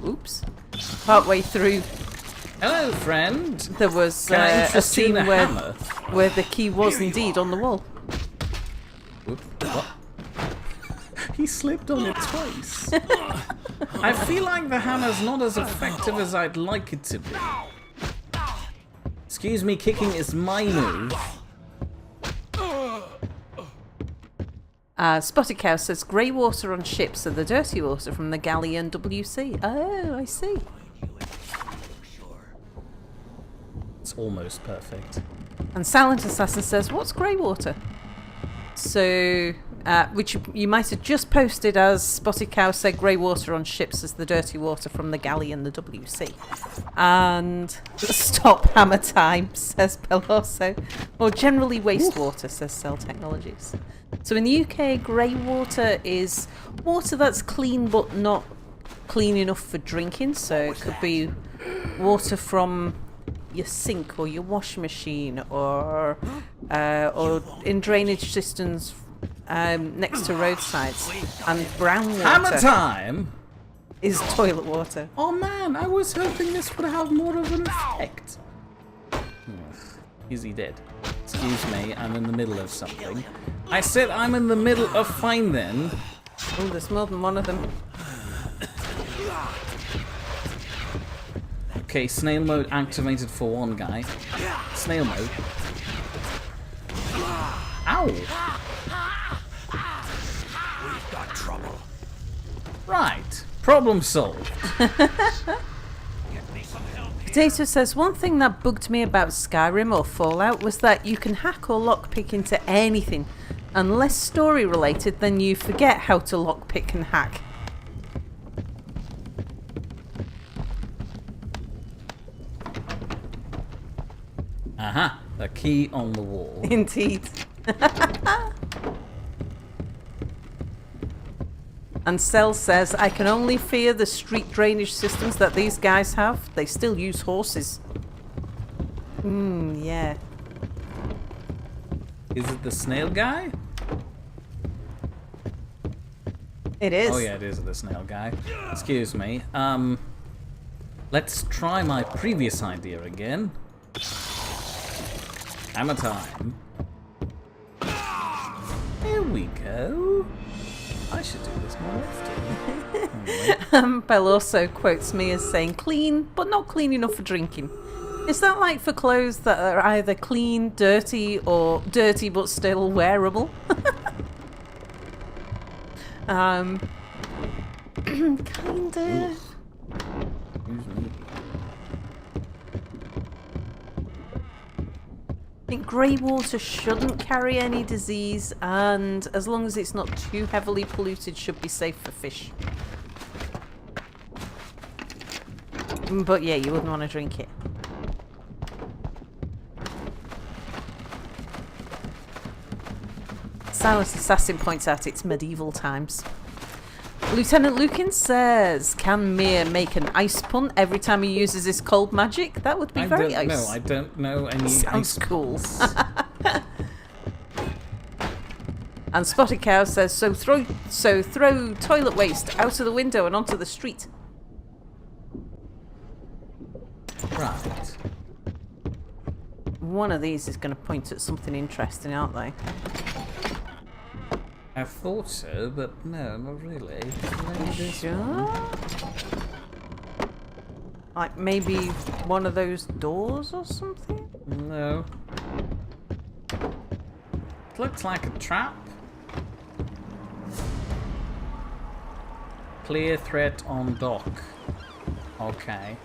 Hello, friend. There was a scene where the key was indeed on the wall. Whoop, what? He slipped on it twice. I feel like the hammer's not as effective as I'd like it to be. Excuse me, kicking is my move. Spotted Cow says, grey water on ships are the dirty water from the galleon WC. Oh, I see. It's almost perfect. And Silent Assassin says, what's grey water? So, which you might have just posted as Spotted Cow said grey water on ships is the dirty water from the galleon, the WC. And stop hammer time, says Peloso. Or generally wastewater, says Cell Technologies. So in the UK, grey water is water that's clean but not clean enough for drinking. So it could be water from your sink or your washing machine or in drainage systems next to roadsides. And brown water Hammer time is toilet water. Oh man, I was hoping this would have more of an effect. Is he dead? Excuse me, I'm in the middle of something. I said I'm in the middle of fine then. Oh, there's more than one of them. Okay, snail mode activated for one guy. Snail mode. Ow! We've got trouble. Right, problem solved. Potato says, one thing that bugged me about Skyrim or Fallout was that you can hack or lockpick into anything. Unless story related, then you forget how to lockpick and hack. Aha, a key on the wall. Indeed. And Cell says, I can only fear the street drainage systems that these guys have. They still use horses. Yeah. Is it the snail guy? It is. Oh yeah, it is the snail guy. Excuse me. Let's try my previous idea again. Hammer time. There we go. I should do this more often. Belle also quotes me as saying, clean, but not clean enough for drinking. Is that like for clothes that are either clean, dirty, or dirty but still wearable? Kinda. Excuse me. I think grey water shouldn't carry any disease, and as long as it's not too heavily polluted, should be safe for fish. But yeah, you wouldn't want to drink it. Silent Assassin points out it's medieval times. Lieutenant Lukin says, can Mir make an ice pun every time he uses his cold magic? That would be very ice. No, I don't know any Sounds ice cool. puns. And Spotted Cow says, so throw toilet waste out of the window and onto the street. Right. One of these is going to point at something interesting, aren't they? I thought so, but no, not really. Maybe this one. Sure? Like maybe one of those doors or something? No. It looks like a trap. Clear threat on dock. Okay.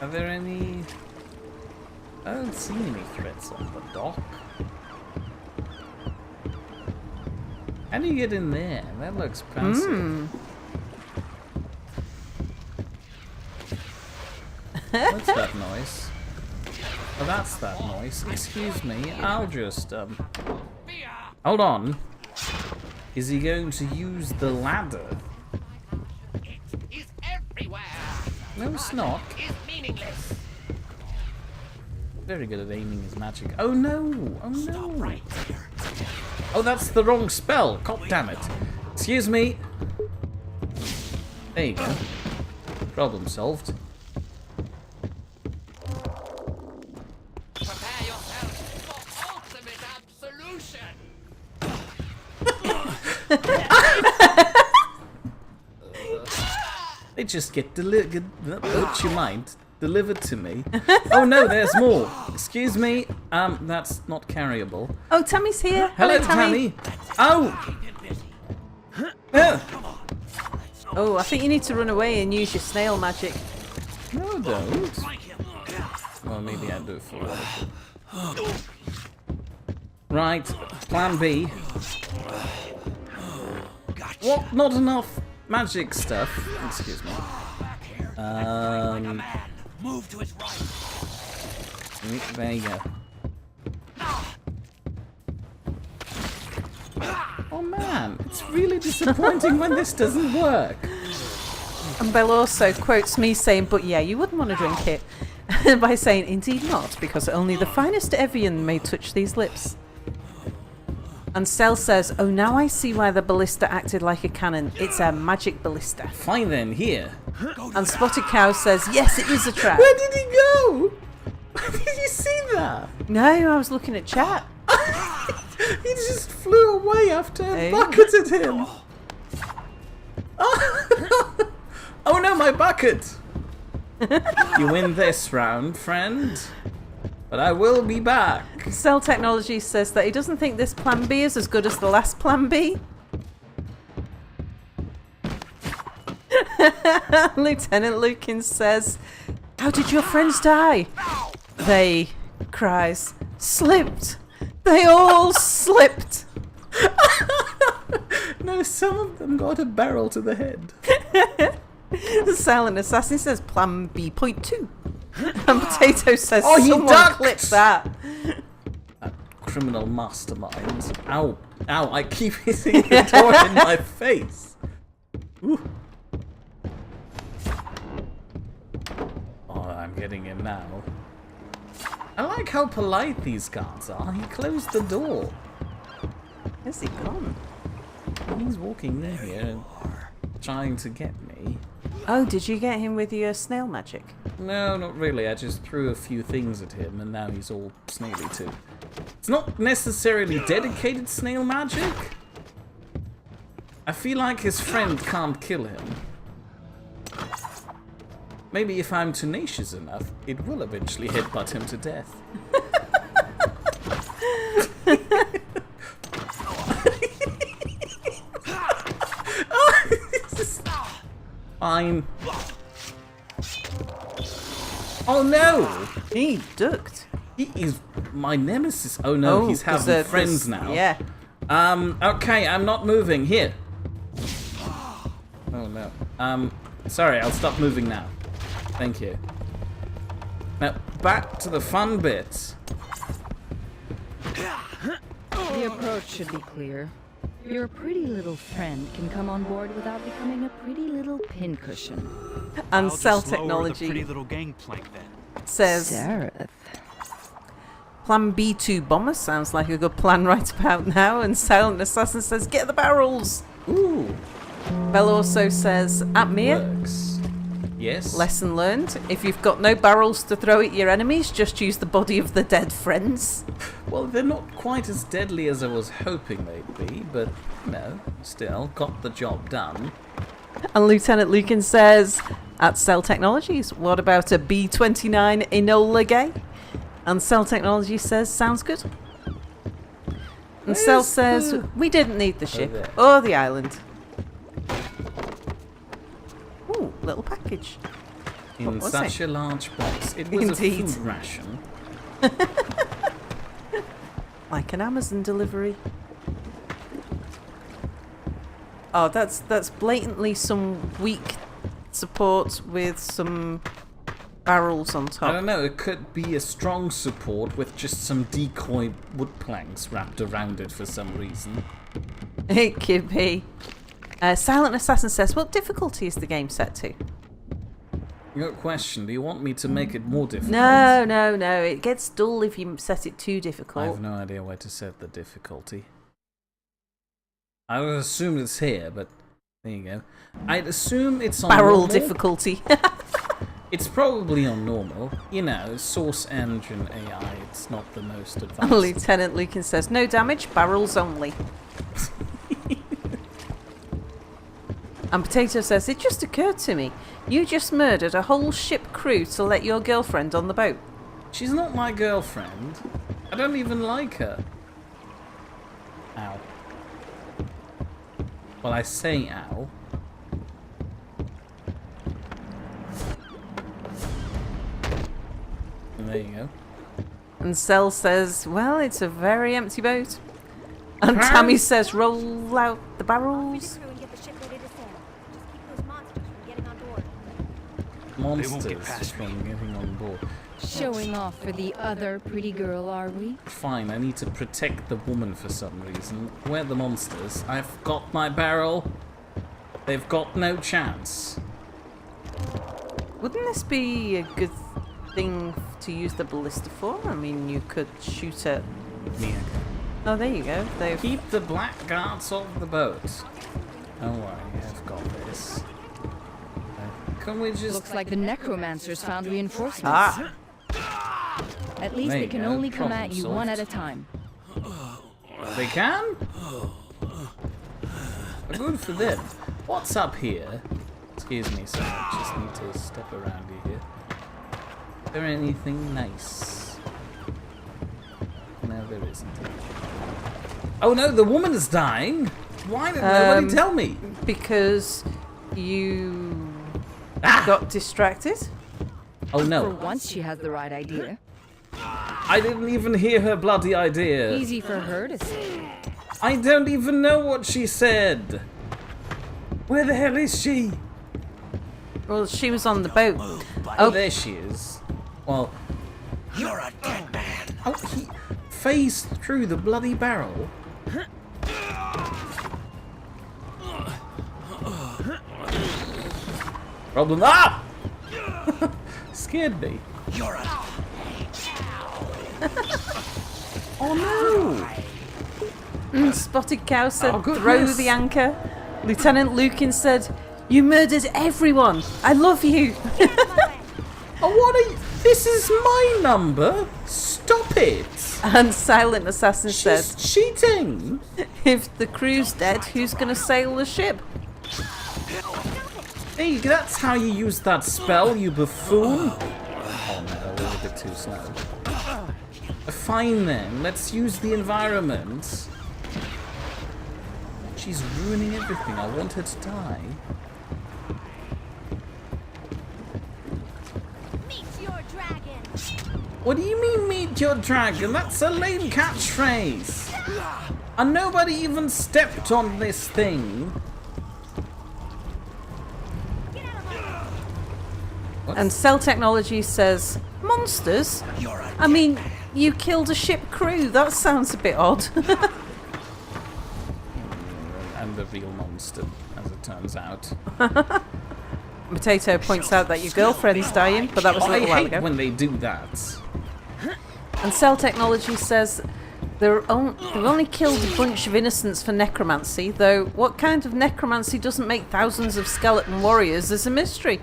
Are there any... I don't see any threats on the dock. How do you get in there? That looks fancy. What's that noise? Oh, that's that noise. Excuse me, I'll just, Hold on. Is he going to use the ladder? It is everywhere. No, it's not. Is meaningless. Very good at aiming his magic. Oh no! Oh no! Oh, that's the wrong spell! God damn it! Excuse me! There you go. Problem solved. Prepare yourself for ultimate absolution. They just get delivered. Don't you mind? Delivered to me. Oh no, there's more. Excuse me. That's not carryable. Oh, Tammy's here. Hello, Tammy. Oh! Oh, I think you need to run away and use your snail magic. No, don't. Well, maybe I do it for later. Right, plan B. What? Not enough magic stuff. Excuse me. Move to his right. There you go. Oh man, it's really disappointing when this doesn't work. And Belle also quotes me saying, but yeah, you wouldn't want to drink it. By saying, indeed not, because only the finest Evian may touch these lips. And Cell says, oh, now I see why the ballista acted like a cannon. It's a magic ballista. Fine then, here. And Spotted Cow says, yes, it is a trap. Where did he go? Did you see that? No, I was looking at chat. He just flew away after I bucketed him. Oh no, my bucket! You win this round, friend. But I will be back. Cell Technology says that he doesn't think this plan B is as good as the last plan B. Lieutenant Lukin says, how did your friends die? They, cries, slipped. They all slipped. No, some of them got a barrel to the head. The Silent Assassin says plan B.2. And Potato says, oh, he someone ducked! clip that. That criminal mastermind. Ow. Ow, I keep hitting the door in my face. Ooh. Oh, I'm getting him now. I like how polite these guards are. He closed the door. Where's he gone? He's walking in here trying to get me. Oh, did you get him with your snail magic? No, not really. I just threw a few things at him and now he's all snaily too. It's not necessarily dedicated snail magic. I feel like his friend can't kill him. Maybe if I'm tenacious enough, it will eventually headbutt him to death. Oh, this Fine. Oh no! He ducked. He is my nemesis. Oh no, he's having friends now. Yeah. Okay, I'm not moving. Here. Oh no. Sorry, I'll stop moving now. Thank you. Now, back to the fun bit. The approach should be clear. Your pretty little friend can come on board without becoming a pretty little pincushion. And I'll Cell just lower the Technology pretty little gangplank then. says, Zareth. Plan B2 bomber sounds like a good plan right about now. And Silent Assassin says, get the barrels. Ooh. Bell also says, at Mia, Works. Yes. lesson learned. If you've got no barrels to throw at your enemies, just use the body of the dead friends. Well, they're not quite as deadly as I was hoping they'd be, but no, still got the job done. And Lieutenant Lucan says, at Cell Technologies, what about a B-29 Enola Gay? And Cell Technology says, sounds good. And Cell says, we didn't need the ship there. or the island. Ooh, little package. What In was such it? a large box. It was Indeed. a food ration. Like an Amazon delivery. Oh, that's blatantly some weak support with some barrels on I top. don't know, it could be a strong support with just some decoy wood planks wrapped around it for some reason. It could be. Silent Assassin says, what difficulty is the game set to? Good question. Do you want me to make it more difficult? No. It gets dull if you set it too I difficult. have no idea where to set the difficulty. I would assume it's here, but there you go. I'd assume it's on Barrel normal. difficulty. It's probably on normal. You know, source engine AI, it's not the most advanced. Lieutenant Lucan says, no damage, barrels only. And Potato says, it just occurred to me. You just murdered a whole ship crew to let your girlfriend on the boat. She's not my girlfriend. I don't even like her. Ow. Well, I say ow. And there you go. And Cell says, well, it's a very empty boat. And Tammy says, roll out the barrels. Monsters from getting on board. Showing off for the other pretty girl, are we? Fine, I need to protect the woman for some reason. Where are the monsters? I've got my barrel. They've got no chance. Wouldn't this be a good thing to use the ballista for? I mean, you could shoot at... Yeah. Oh, there you go. They've... Keep the blackguards off the boat. Don't worry, I've got this. Can we just... Looks like the necromancers found reinforcements. Ah! At least There they you can go, only come problem at you solved. one at a time. They can? Good for them. What's up here? Excuse me, sir. I just need to step around you here. Is there anything nice? No, there isn't. Oh no, the woman is dying! Why did nobody tell me? Because you got distracted. Oh For no. once she has the right idea. I didn't even hear her bloody idea. Easy for her to say. I don't even know what she said. Where the hell is she? Well, she was on the boat. Oh, there she is. Well, You're a dead man. oh, he phased through the bloody barrel. Problem. Ah! Scared me. You're a... Oh no! Spotted Cow said, Oh, goodness. throw the anchor. Lieutenant Lucan said, you murdered everyone. I love you. Oh, what are you? This is my number. Stop it. And Silent Assassin She's said, cheating. if the crew's dead, who's going to sail the ship? Hey, that's how you use that spell, you buffoon. Oh no, that was a bit too slow. Fine then, let's use the environment. She's ruining everything. I want her to die. What do you mean, meet your dragon? That's a lame catchphrase. And nobody even stepped on this thing. And Cell Technology says, monsters? I mean, you killed a ship crew. That sounds a bit odd. And the real monster, as it turns out. Potato points out that your girlfriend's dying, but that was a little while I hate ago. when they do that. And Cell Technology says they've only killed a bunch of innocents for necromancy, though what kind of necromancy doesn't make thousands of skeleton warriors is a mystery.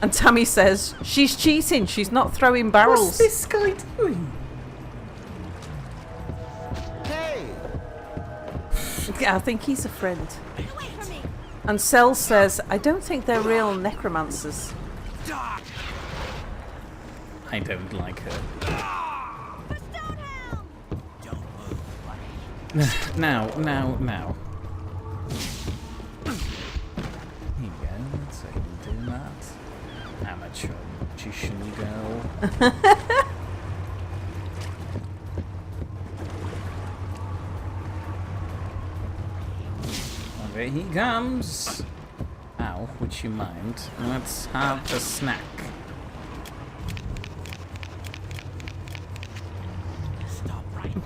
And Tammy says she's cheating, she's not throwing barrels. What's this guy doing? Yeah, I think he's a friend. And Cell says, I don't think they're real necromancers. I don't like her. Now. Here you go, so you can do that. Amateur magician girl. There he comes. Ow, would you mind? Let's have a snack.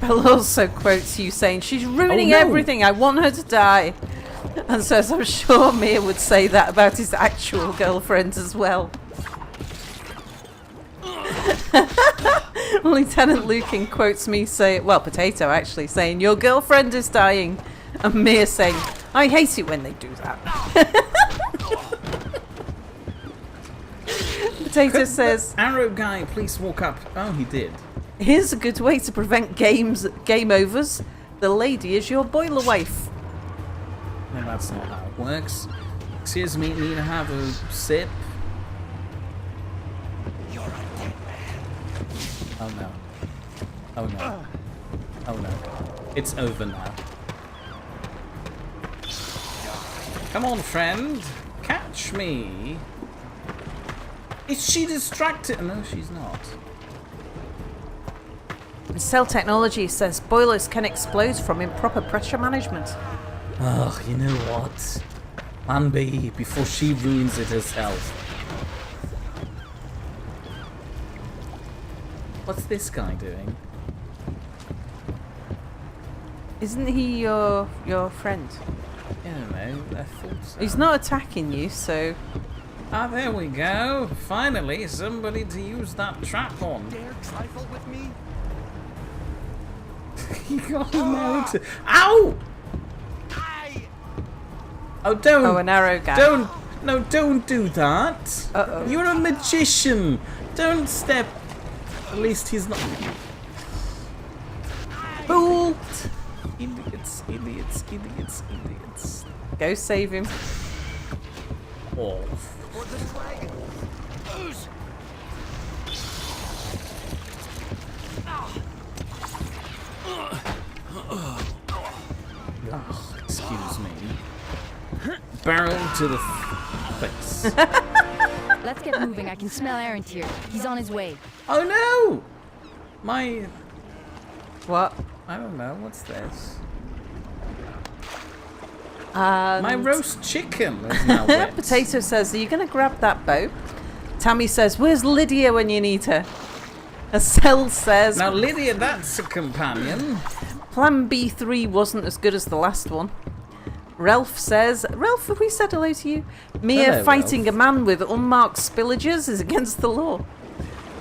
Bella also quotes you saying, she's ruining Oh, no. everything, I want her to die. And says, I'm sure Mia would say that about his actual girlfriend as well. Lieutenant Lukin quotes me saying, well, Potato actually, saying, your girlfriend is dying. And Mia saying, I hate it when they do that. Potato says, Arrow guy, please walk up. Oh, he did. here's a good way to prevent game overs. The lady is your boiler wife. No, that's not how it works. Excuse me, need to have a sip? You're a dead man. Oh no. Oh no. Oh no. It's over now. Come on, friend. Catch me. Is she distracted? No, she's not. Cell Technology says boilers can explode from improper pressure management. Oh, you know what? Plan B before she ruins it herself. What's this guy doing? Isn't he your friend? I don't know. I thought so. He's not attacking you, so... Ah, there we go. Finally, somebody to use that trap on. Dare trifle with me? He got married to... Ow! Oh, don't. Oh, an arrow guy. Don't do that. Uh-oh. You're a magician. Don't step. At least he's not. Fool! Idiots. Go save him. Oh. For the dragon. Ooze. Oh, excuse me. Barrel to the face. Let's get moving. I can smell Aaron here. He's on his way. Oh no! My... What? I don't know. What's this? And My roast chicken is now wet. Potato says, are you going to grab that bow? Tammy says, where's Lydia when you need her? Cell says, Now, Lydia, that's a companion. Plan B3 wasn't as good as the last one. Ralph says, Ralph, have we said hello to you? Mia Hello, fighting Ralph. a man with unmarked spillages is against the law.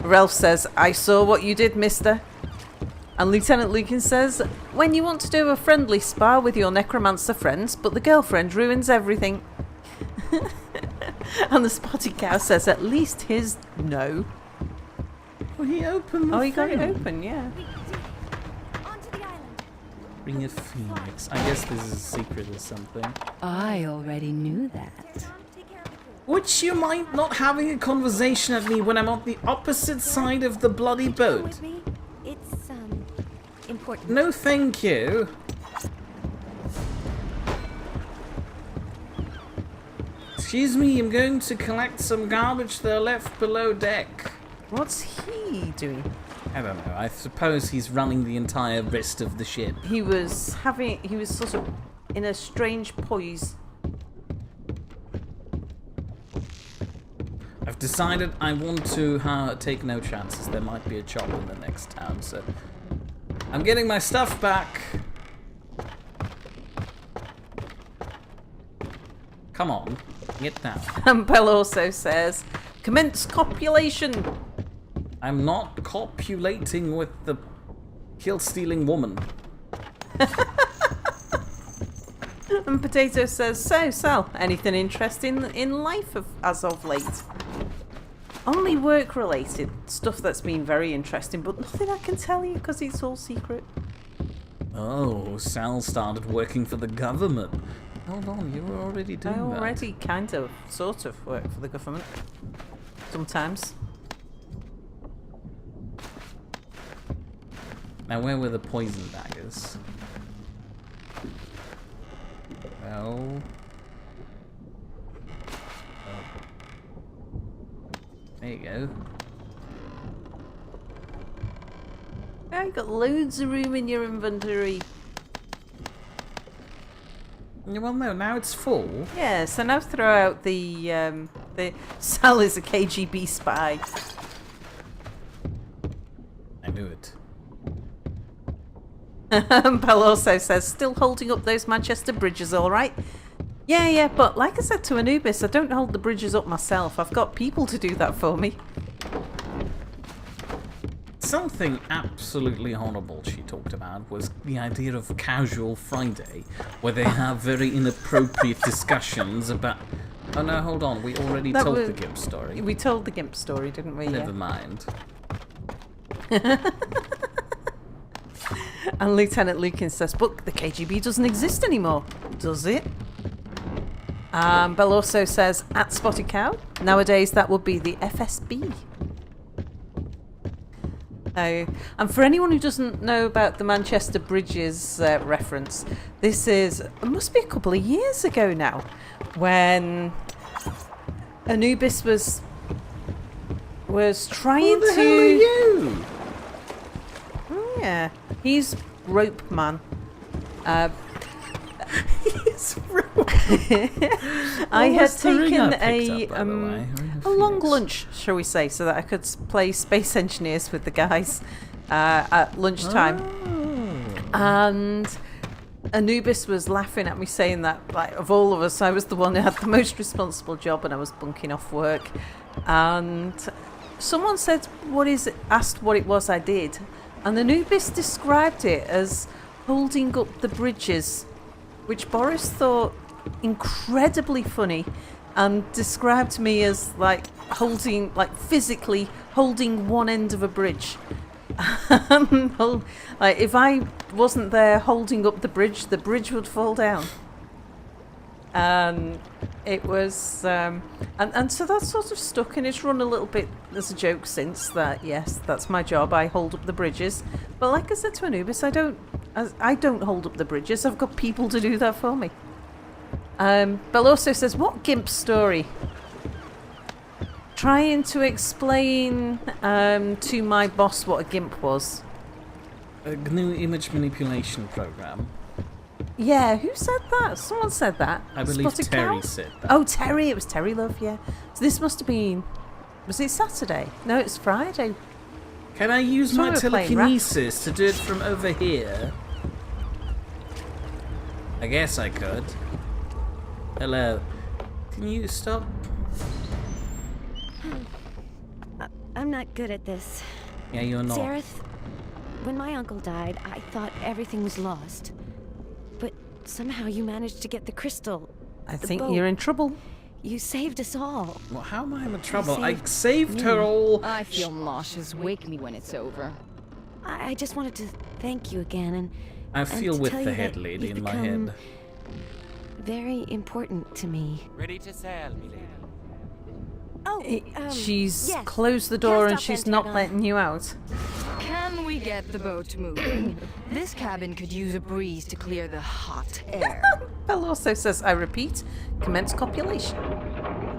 Ralph says, I saw what you did, mister. And Lieutenant Lucan says, when you want to do a friendly spar with your necromancer friends, but the girlfriend ruins everything. And the spotted cow says, at least his no. Well, he opened the Oh, he got it thing. open, yeah. Onto the island. Ring of Phoenix. I guess this is a secret or something. I already knew that. Take care of the crew. Would you mind not having a conversation at me when I'm on the opposite side of the bloody Come boat? with me. It's important. No, thank you. Excuse me, I'm going to collect some garbage that are left below deck. What's he doing? I don't know. I suppose he's running the entire rest of the ship. He was sort of in a strange poise. I've decided I want to take no chances. There might be a chop in the next town, so I'm getting my stuff back. Come on, get down. And Bell also says, commence copulation. I'm not copulating with the kill-stealing woman. And Potato says, so, Sal, anything interesting in life as of late? Only work-related stuff that's been very interesting, but nothing I can tell you because it's all secret. Oh, Sal started working for the government. Hold on, you were already doing that. I already kind of, sort of work for the government. Sometimes. Now, where were the poison daggers? Well... There you go. Yeah, you got loads of room in your inventory. Well, no, now it's full. Yeah, so now throw out the Sal is a KGB spy. I knew it. Bell also says, still holding up those Manchester bridges, all right? Yeah, but like I said to Anubis, I don't hold the bridges up myself. I've got people to do that for me. Something absolutely horrible she talked about was the idea of Casual Friday, where they have very inappropriate discussions about... Oh no, hold on, we already told the GIMP story. We told the GIMP story, didn't we? Never mind. And Lieutenant Lukin says, but the KGB doesn't exist anymore, does it? Bell also says, at Spotted Cow. Nowadays, that would be the FSB. And for anyone who doesn't know about the Manchester Bridges reference, this is, it must be a couple of years ago now, when Anubis was trying Who the to... hell are you? Oh, yeah. He's Rope Man. He's rope. I had taken a long lunch, shall we say, so that I could play Space Engineers with the guys at lunchtime. Oh. And Anubis was laughing at me saying that, like, of all of us, I was the one who had the most responsible job and I was bunking off work. And someone said, asked what it was I did. And Anubis described it as holding up the bridges, which Boris thought incredibly funny and described me as physically holding one end of a bridge. Like, if I wasn't there holding up the bridge would fall down. And it was, and so that sort of stuck, and it's run a little bit as a joke since that. Yes, that's my job. I hold up the bridges. But like I said to Anubis, I don't hold up the bridges. I've got people to do that for me. Bell also says, what GIMP story? Trying to explain to my boss what a GIMP was. A GNU image manipulation program. Yeah, who said that? Someone said that. I believe Spotted Terry Cow? said that. Oh, Terry. It was Terry Love, yeah. So this must have been... Was it Saturday? No, it's Friday. Can I use my Sorry, we're playing telekinesis to do it from over here? I guess I could. Hello. Can you stop? I'm not good at this. Yeah, you're not. Zareth, when my uncle died, I thought everything was lost. But somehow you managed to get the crystal. I think you're in trouble. You saved us all. Well, how am I in trouble? I saved her all. I feel nauseous. Wake me when it's over. I just wanted to thank you again and I feel with tell the you head that lady you've in my become head. very important to me. Ready to sail, milady. Oh, She's yes. closed the door Cast and off she's then, not turn on. letting you out. Can we get the boat moving? This cabin could use a breeze to clear the hot air. Bell also says, I repeat, commence copulation.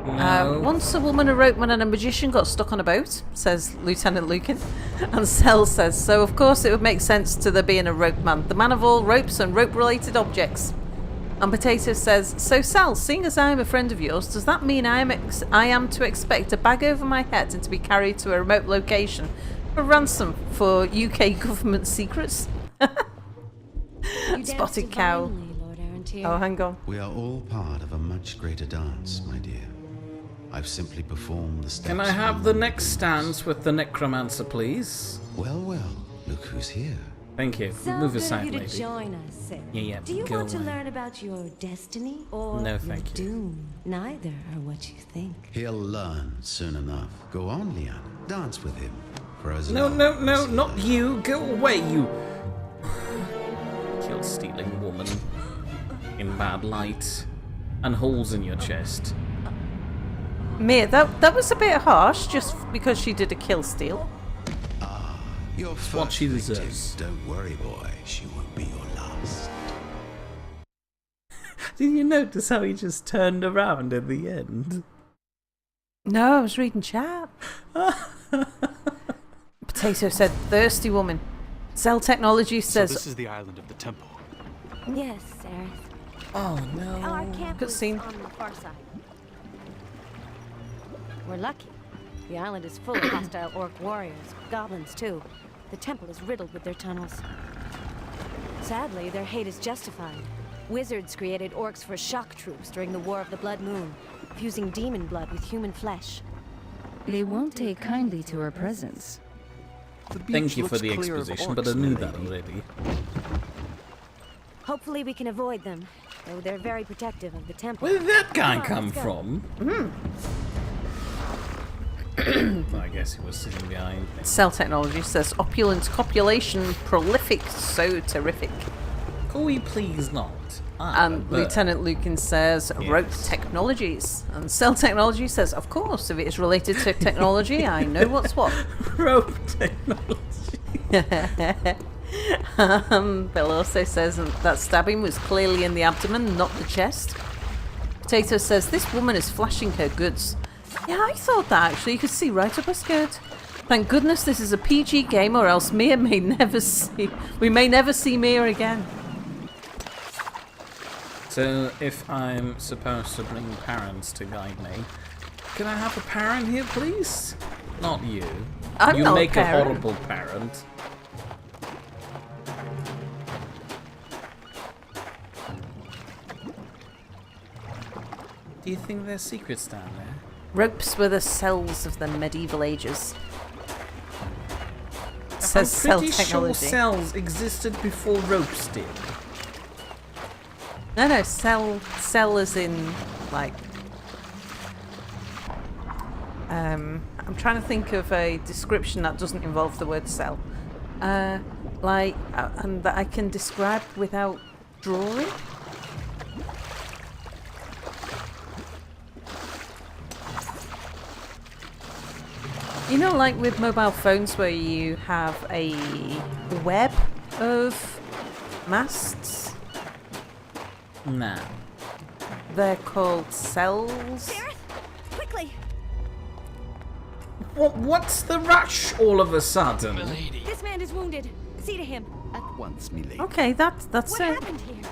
No. Once a woman, a ropeman, and a magician got stuck on a boat, says Lieutenant Lucan. And Cell says, so of course it would make sense to there being a ropeman, the man of all ropes and rope-related objects. And Potato says, so Cell, seeing as I am a friend of yours, does that mean I am to expect a bag over my head and to be carried to a remote location for ransom for UK government secrets? Spotted Cow. Oh, hang on. We are all part of a much greater dance, my dear. I've simply performed the steps. Can I have the next stance with the necromancer, please? Well, look who's here. Thank you. So Move good of aside, you to lady. join us, Sarah. Yeah, Do you go want to away. learn about your destiny or No, your thank you. doom? Neither are what you think. He'll learn soon enough. Go on, Leanne. Dance with him. For as No, long no, as no, he not learns. you. Go away, you. Kill-stealing woman. In bad light. And holes in your chest. Mate, that was a bit harsh, just because she did a kill steal. Your It's what first she victim. deserves. Don't worry, boy. She won't be your last. Did you notice how he just turned around at the end? No, I was reading chat. Potato said, thirsty woman. Cell Technology says... So this is the island of the temple. Yes, Sarah. Oh, no. Our camp Good was scene. on the far side. We're lucky. The island is full of hostile orc warriors, goblins too. The temple is riddled with their tunnels. Sadly, their hate is justified. Wizards created orcs for shock troops during the War of the Blood Moon, fusing demon blood with human flesh. They won't take kindly to her presence. Thank you for the exposition, but I knew that already. Hopefully we can avoid them, though they're very protective of the temple. Where did that guy Come on, come let's go. from? I guess he was sitting behind. Cell Technology says, opulent copulation, prolific, so terrific. Could we please not? And Lieutenant Lucan says, rope Yes. technologies. And Cell Technology says, of course, if it is related to technology, I know what's what. Rope technology. Bill also says that stabbing was clearly in the abdomen, not the chest. Potato says, this woman is flashing her goods. Yeah, I thought that actually. You could see right up her skirt. Thank goodness this is a PG game, or else Mia may never see... We may never see Mia again. So, if I'm supposed to bring parents to guide me, can I have a parent here, please? Not you. I'm you not a make a parent. horrible parent. Do you think there's secrets down there? Ropes were the cells of the medieval ages. I'm Says Cell pretty sure Technology. cells existed before ropes did. No, cell is in, like... I'm trying to think of a description that doesn't involve the word cell. And that I can describe without drawing. You know, like with mobile phones where you have a web of masts? Nah. They're called cells. Quickly! What's the rush all of a sudden? This man is wounded. See to him. At once, milady. Okay, that's What it. happened here?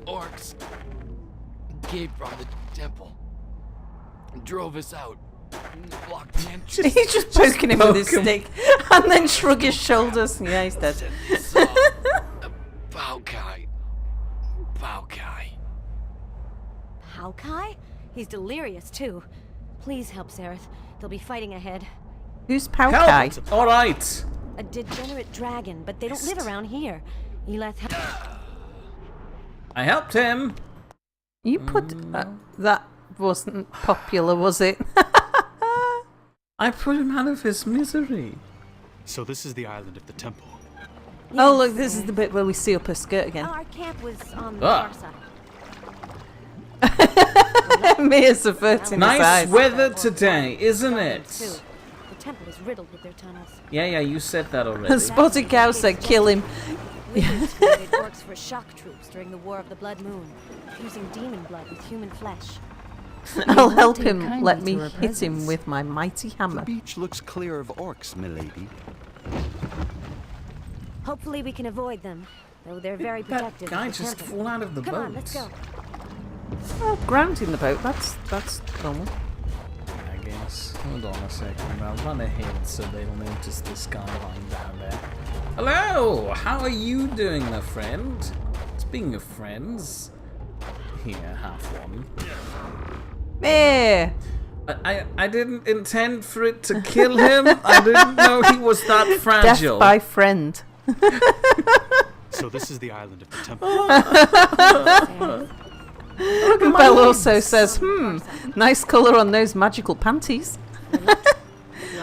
Orcs gave from the temple. Drove us out. Blocked the entrance. He's just poking him with his poke him. stick and then shrug his shoulders. Yeah, he's dead. Saw Baukai. Hawkeye? He's delirious too. Please help Zareth. They'll be fighting ahead. Who's Paukai? Help! Alright. A degenerate dragon, but they don't live around here. Eleth. I helped him. You put... that wasn't popular, was it? I put him out of his misery. So this is the island of the temple. Oh, look, this is the bit where we see up her skirt again. Our camp was on the Ah. far side. Mia's averting his Nice eyes. weather today, isn't it? The temple is riddled with their tunnels. Yeah, you said that already. Spotted Cow said, kill him. Wizards created orcs for shock troops during the War of the Blood Moon, fusing demon blood with human flesh. I'll help him. Let me hit him with my mighty hammer. The beach looks clear of orcs, milady. Hopefully we can avoid them, though they're very protective. That guy of the just temple. fall out of the boat. Come on, let's go. Well, grounding the boat, that's normal. I guess. Hold on a second. I'll run ahead so they'll notice the skyline down there. Hello! How are you doing, my friend? Speaking of friends, here, have one. Meh! I didn't intend for it to kill him. I didn't know he was that fragile. Death by friend. So this is the island of the temple. Belle also says, nice colour on those magical panties.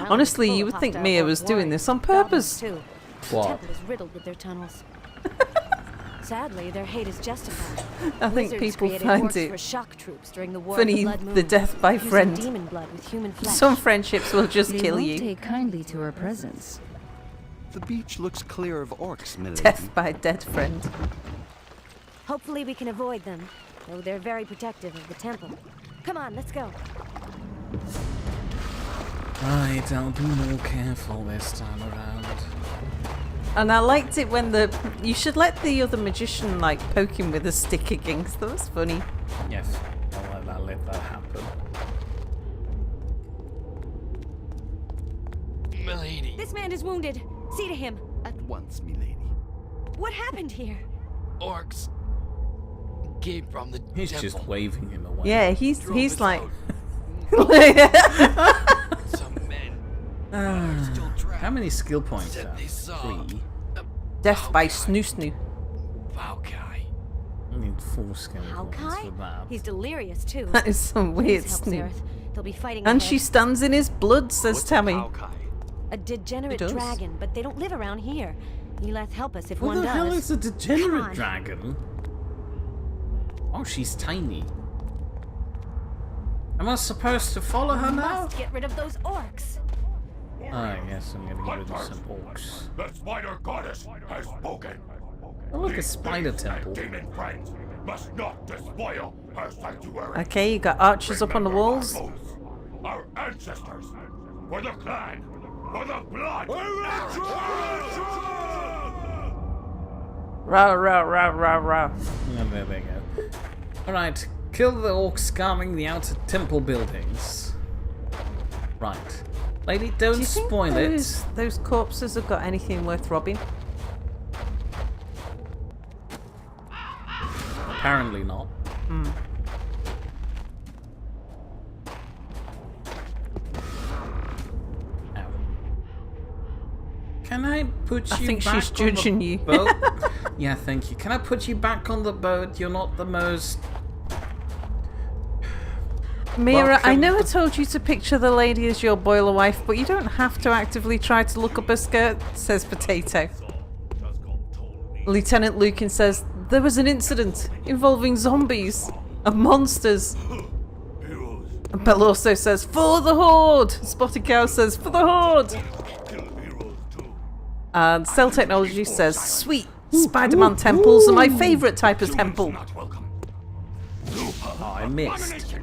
Honestly, you would think Mia was doing this on purpose. The What? temple is riddled with their tunnels. Sadly, their hate is justified. I think Wizards people created find orcs it for shock troops during the War funny, of the Blood Moon, the death by using friend. demon blood with human flesh. Some friendships will just They kill won't you. take kindly to her presence. The beach looks clear of orcs, milady. Death by dead friend. Hopefully we can avoid them, though they're very protective of the temple. Come on, let's go. Right, I'll be more careful this time around. And I liked it when you should let the other magician like poke him with a stick again, 'cause that was funny. Yes, I'll let that happen. Milady. This man is wounded. See to him. At once, milady. What happened here? Orcs came from the He's temple. just waving him away. Yeah, he's like. Some men are still trapped. How many skill points Said are they saw 3? Death by snoo snoo. Valkai. I need 4 skill points for Hawkeye? that. He's delirious too. That is some weird Please help, snoo. Zareth. They'll be fighting And ahead. she stands in his blood, says What's Tammy. Valkai? A degenerate He does. dragon, but they don't live around here. Eleth help us if What one the hell does. is a Come degenerate on. dragon? Oh, she's tiny. Am I supposed to follow her now? Must get rid of those orcs. Oh, yes, I'm gonna get rid of some orcs. The spider goddess has spoken. Oh, look, a spider temple. Demon friends must not despoil her sanctuary. Okay, you got archers up on the walls. Our ancestors, for the clan, for the blood. Rah rah rah rah rah. Oh, there they go. Alright, kill the orcs guarding the outer temple buildings. Right. Lady, don't Do you think spoil those corpses have got anything worth robbing? Apparently not. Ow. Can I put you I think back she's on judging the you. boat? Yeah, thank you. Can I put you back on the boat? You're not the most... Mira, I Welcome know I to- told you to picture the lady as your boiler wife, but you don't have to actively try to look up her skirt, says Potato. Lieutenant Lucan says, there was an incident involving zombies and monsters. And Bell also says, for the Horde! Spotted Cow says, for the Horde! And Cell Technology says, sweet, Spider-Man temples are my favourite type of temple. Oh, I missed.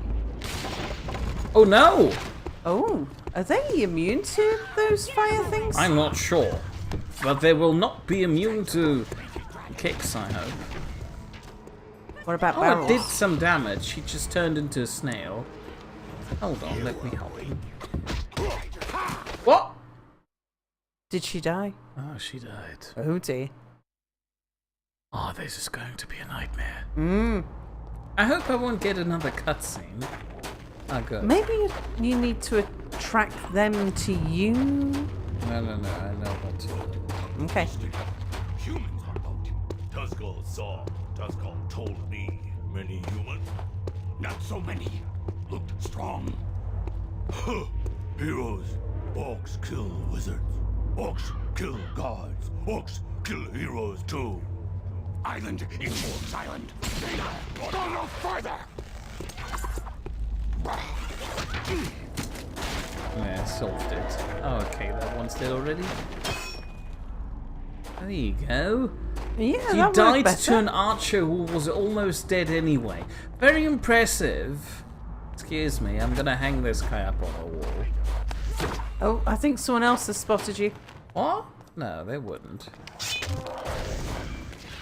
Oh no! Oh, are they immune to those fire things? I'm not sure. But they will not be immune to kicks, I hope. What about Oh, barrels? it did some damage. He just turned into a snail. Hold on, let me help him. What? Did she die? Oh, she died. Oh dear. Oh, this is going to be a nightmare. I hope I won't get another cutscene. Oh, good. Maybe you need to attract them to you? No, I know what to do. Okay. Humans on boat. Tuskal saw. Tuskal told me. Many humans? Not so many. Looked strong. Heroes. Orcs kill wizards. Orcs kill gods. Orcs kill heroes too. Island is Orcs Island. Go no further. Yeah, solved it. Oh, okay, that one's dead already. There you go. Yeah, You that died worked to better. an archer who was almost dead anyway. Very impressive. Excuse me, I'm gonna hang this guy up on a wall. Oh, I think someone else has spotted you. What? No, they wouldn't.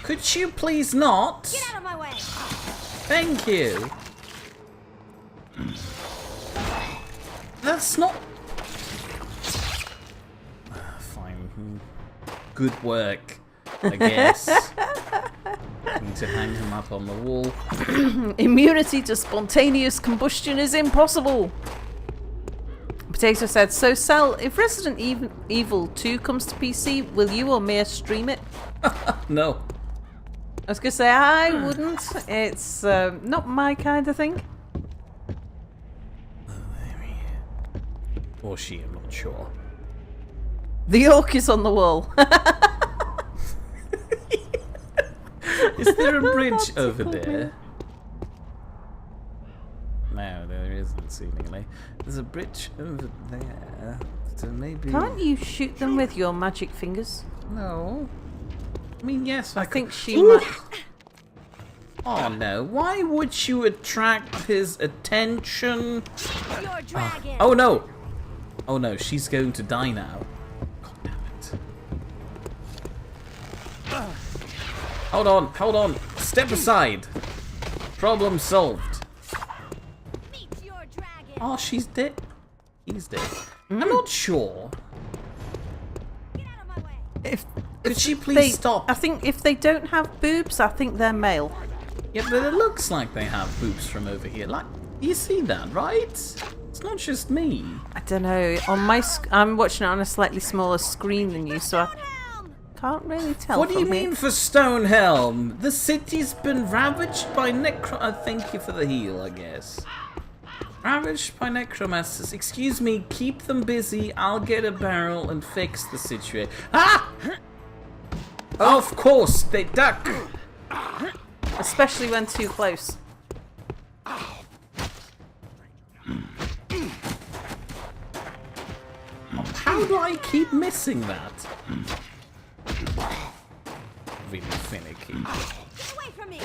Could you please not? Get out of my way! Thank you. That's not... Fine. Good work, I guess. Need to hang him up on the wall. Immunity to spontaneous combustion is impossible. Potato said, so Cell, if Resident Evil 2 comes to PC, will you or Mia stream it? No. I was going to say, I wouldn't. It's not my kind of thing. Or she, I'm not sure. The orc is on the wall. Is there a bridge over there? No, there isn't, seemingly. There's a bridge over there. So maybe... Can't you shoot them with your magic fingers? No. I mean, yes, I think she might... Oh no, why would you attract his attention? Oh no! Oh no, she's going to die now. God damn it. Hold on. Step aside. Problem solved. Oh, she's dead. He's dead. I'm not sure. Could she please stop? I think if they don't have boobs, I think they're male. Yeah, but it looks like they have boobs from over here. Like, you see that, right? It's not just me. I don't know. On my, I'm watching it on a slightly smaller screen than you, so I can't really tell. What do you mean for Stonehelm? The city's been ravaged by thank you for the heal, I guess. Ravaged by necromancers. Excuse me, keep them busy. I'll get a barrel and fix the situation. Ah! Oh. Of course, they duck. Especially when too close. How do I keep missing that? Really finicky. Get away from me!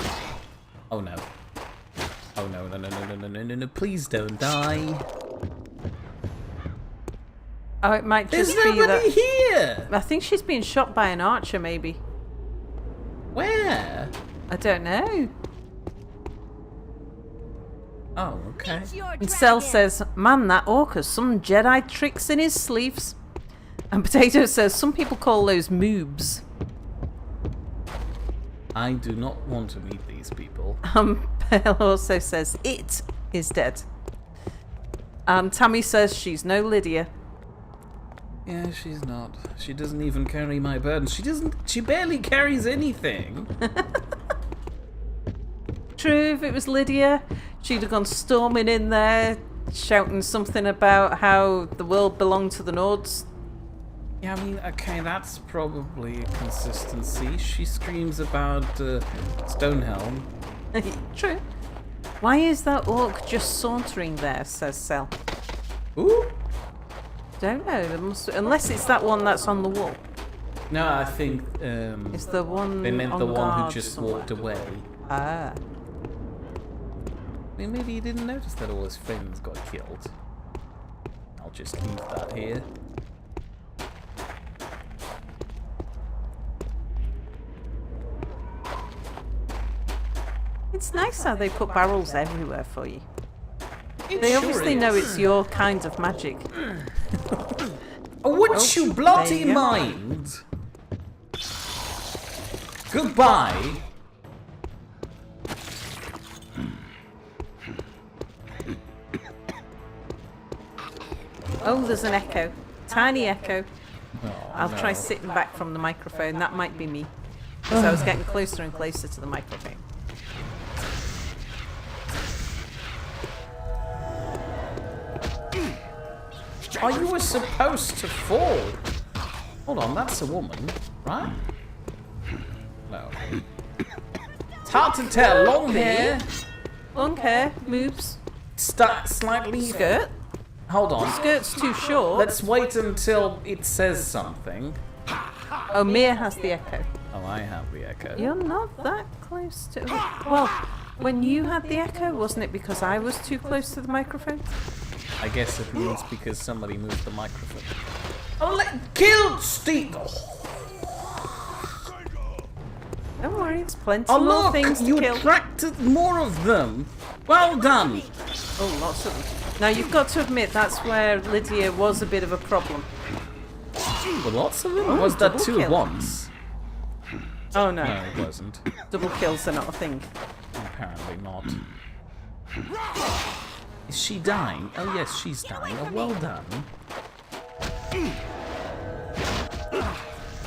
Oh no. Oh no, please don't die. Oh, it might just There's be that... nobody here! I think she's being shot by an archer, maybe. Where? I don't know. Oh, okay. And Cell says, man, that orc has some Jedi tricks in his sleeves. And Potato says, some people call those moobs. I do not want to meet these people. Pale also says, it is dead. And Tammy says she's no Lydia. Yeah, she's not. She doesn't even carry my burden. She barely carries anything. True, if it was Lydia, she'd have gone storming in there, shouting something about how the world belonged to the Nords. Yeah, I mean, okay, that's probably a consistency. She screams about Stonehelm. True. Why is that orc just sauntering there, says Cell. Ooh? Don't know. There must, unless it's that one that's on the wall. No, I think it's the one they meant on the one who just somewhere. walked away. Ah. I mean, maybe he didn't notice that all his friends got killed. I'll just leave that here. It's nice how they put barrels everywhere for you. They sure obviously know it's your kind of magic. Oh, would you bloody mind? Goodbye. Oh, there's an echo. Tiny echo. Oh, I'll try sitting back from the microphone. That might be me. Because I was getting closer and closer to the microphone. Oh, you were supposed to fall. Hold on, that's a woman, right? No. It's hard to tell. Long hair. Long hair. Moves. Slightly... Skirt. Hold on. Skirt's too short. Let's wait until it says something. Oh, Mia has the echo. Oh, I have the echo. You're not that close to it. Well, When you had the echo, wasn't it because I was too close to the microphone? I guess it means because somebody moved the microphone. Oh, kill Steve! Don't worry, there's plenty Oh, more look! things to You kill. attracted more of them! Well done! Oh, lots of them. Now, you've got to admit, that's where Lydia was a bit of a problem. Well, lots of them? Oh, Was that double 2 kill. once? Oh, no. No, it wasn't. Double kills are not a thing. Apparently not. Is she dying? Oh, yes, she's dying. Oh, well done.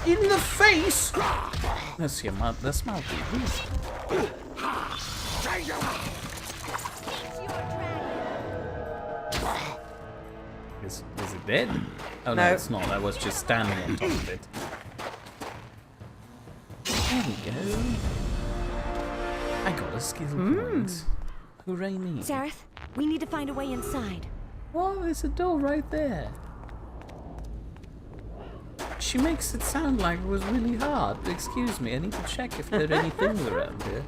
In the face! That's your mouth. That's mouth. Is it dead? Oh, no, No. it's not. I was just standing on top of it. There we go. I got a skill point. Hooray me. Zareth, we need to find a way inside. Well, there's a door right there. She makes it sound like it was really hard. Excuse me, I need to check if there are any things around here.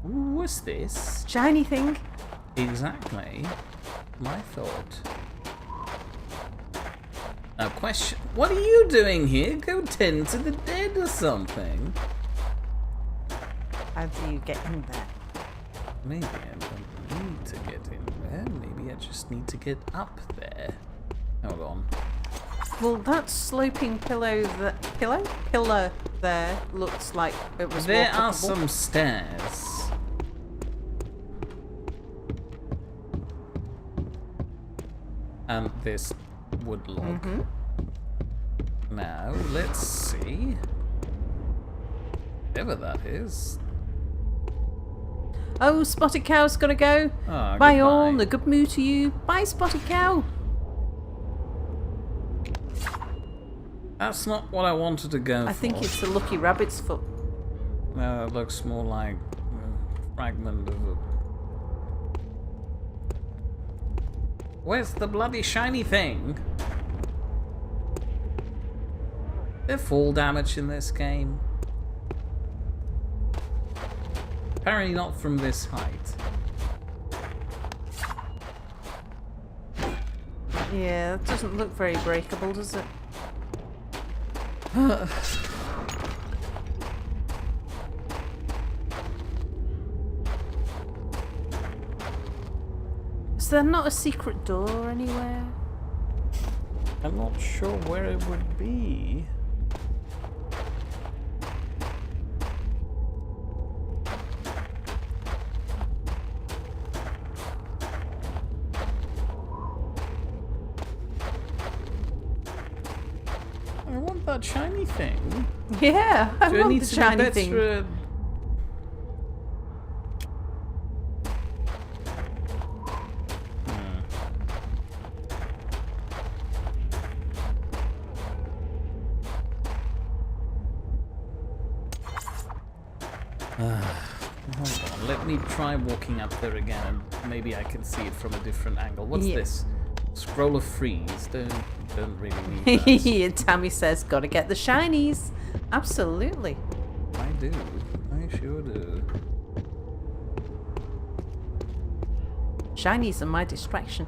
Ooh, what's this? Shiny thing. Exactly. My thought. Now, question. What are you doing here? Go tend to the dead or something. How do you get in there? Maybe I don't need to get in there. Maybe I just need to get up there. Hold on. Well, that sloping pillar there looks like it was There more are clickable. some stairs. And this wood log. Now, let's see. Whatever that is. Oh, Spotted Cow's gotta go. Ah, Bye all, goodbye. a good mood to you. Bye, Spotted Cow. That's not what I wanted to go for. I think it's a lucky rabbit's foot. No, it looks more like a fragment of a... Where's the bloody shiny thing? There's fall damage in this game. Apparently not from this height. Yeah, that doesn't look very breakable, does it? Is there not a secret door anywhere? I'm not sure where it would be. I want that shiny thing. Yeah, I Do I want need the to shiny do thing. better? Hold on, let me try walking up there again and maybe I can see it from a different angle. What's Yeah. this? Scroll of freeze. Don't really need that. Tammy says, gotta get the shinies. Absolutely. I do. I sure do. Shinies are my distraction.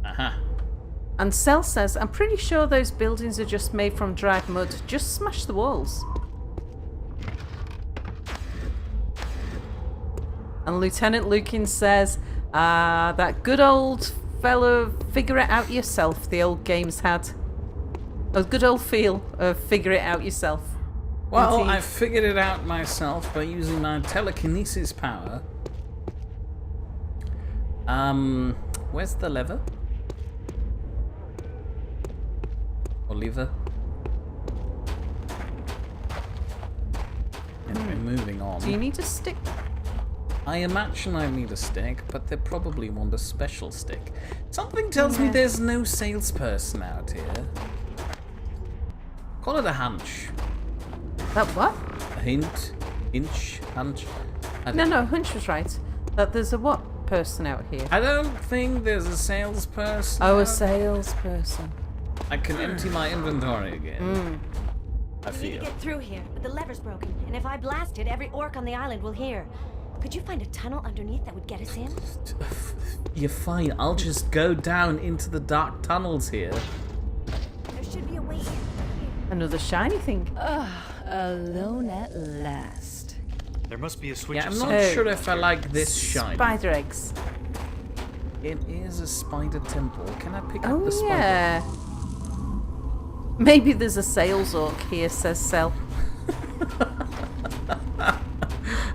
Aha. And Cell says, I'm pretty sure those buildings are just made from dried mud. Just smash the walls. And Lieutenant Lukin says, that good old fellow, figure it out yourself, the old games had. A good old feel of figure it out yourself. Well, Indeed. I figured it out myself by using my telekinesis power. Where's the lever? Or lever? Anyway, moving on. Do you need a stick? I imagine I need a stick, but they probably want a special stick. Something tells me Yeah. there's no salesperson out here. Call it a hunch. That what? A hint? Inch? Hunch? No, Hunch was right. That there's a what person out here? I don't think there's a salesperson. Oh, a out. salesperson. I can empty my inventory again. I We need feel. to get through here, but the lever's broken, and if I blast it, every orc on the island will hear. Could you find a tunnel underneath that would get us in? You're fine. I'll just go down into the dark tunnels here. There should be a way in. Another shiny thing. Alone at last. There must be a switch. Yeah, I'm of not some sure sort if I here. like this shine. Spider eggs. It is a spider temple. Can I pick up Oh, the spider? yeah. Maybe there's a sales orc here, says Cell.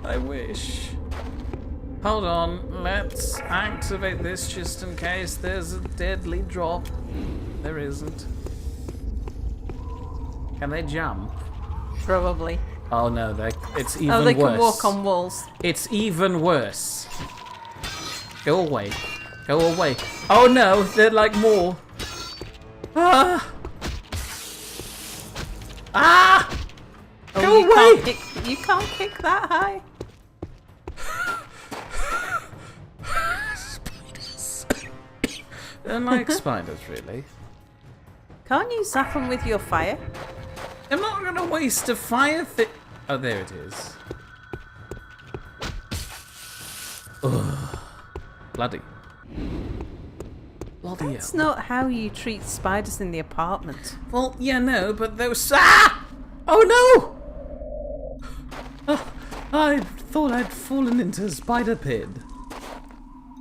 I wish. Hold on, let's activate this just in case there's a deadly drop. There isn't. Can they jump? Probably. Oh no, it's even worse. Oh, they can walk on walls. It's even worse. Go away. Go away. Oh no, they're like more. Ah! Ah! Oh, Go away! You can't kick that high. Spiders. They're like spiders, really. Can't you zap them with your fire? I'm not gonna waste a fire Oh, there it is. Ugh. Bloody. Bloody That's hell. not how you treat spiders in the apartment. Well, yeah, no, but those. Ah! Oh no! Oh, I thought I'd fallen into a spider pit.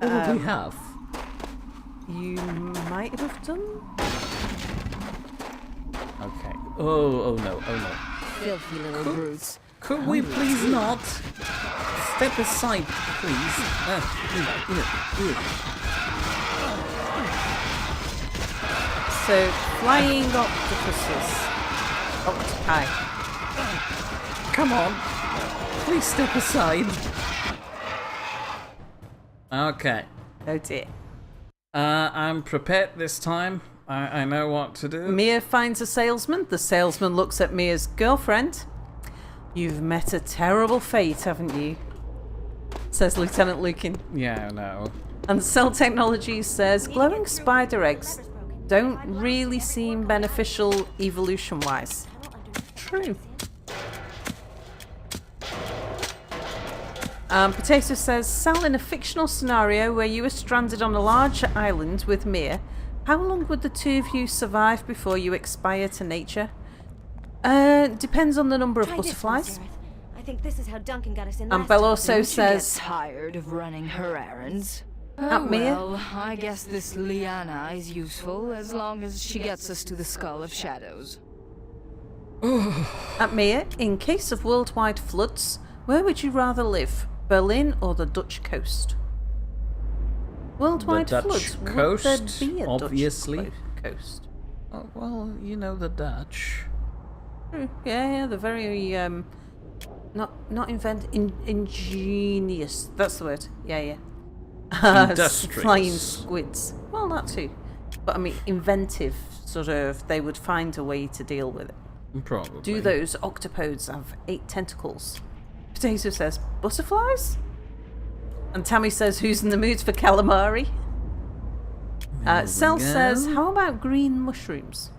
Probably have. You might have done. Okay. Oh no, oh no. Filthy little brutes. Could we please not step aside, please? So, flying octopuses. Octopi. Come on. Please step aside. Okay. Oh dear. I'm prepared this time. I know what to do. Mia finds a salesman. The salesman looks at Mia's girlfriend. You've met a terrible fate, haven't you? Says Lieutenant Lukin. Yeah, I know. And Cell Technologies says glowing spider eggs don't really seem beneficial evolution-wise. True. Potato says, Sal, in a fictional scenario where you were stranded on a large island with Mia, how long would the two of you survive before you expire to nature? Depends on the number of Try this one, butterflies. Gareth. I think this is how Duncan got us in And last Belle time. also Don't you says, get tired of running her errands? At Mia? Well, I guess this Liana is useful as long as she gets us to the Skull of Shadows. At Mia, in case of worldwide floods, where would you rather live? Berlin or the Dutch coast? Worldwide The Dutch floods? coast, Would there be a obviously. Dutch coast? Oh, well, you know the Dutch. Yeah, they're very ingenious. That's the word. Yeah. Industrious. Flying squids. Well, that too. But I mean, inventive. Sort of. They would find a way to deal with it. Probably. Do those octopodes have 8 tentacles? Potato says, butterflies? And Tammy says, who's in the mood for calamari? Cell says, how about green mushrooms?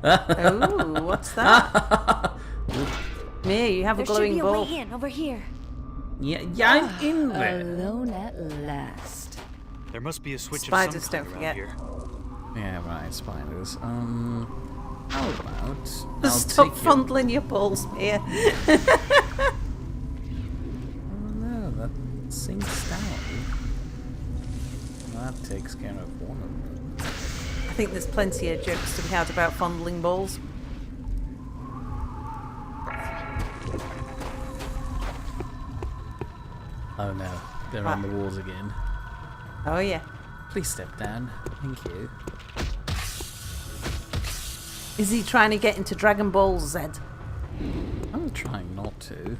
Oh, what's that? Mia, you have a There should glowing be a ball. way in over here. Yeah, I'm in there. Alone at last. There must be a switch Spiders, of some don't kind around forget. here. Yeah, right, spiders. How about Stop take your- fondling your balls, Mia. Oh no, that sinks down. That takes care of one of them. I think there's plenty of jokes to be had about fondling balls. Oh no, they're on the walls again. Oh yeah. Please step down. Thank you. Is he trying to get into Dragon Ball Z? I'm trying not to.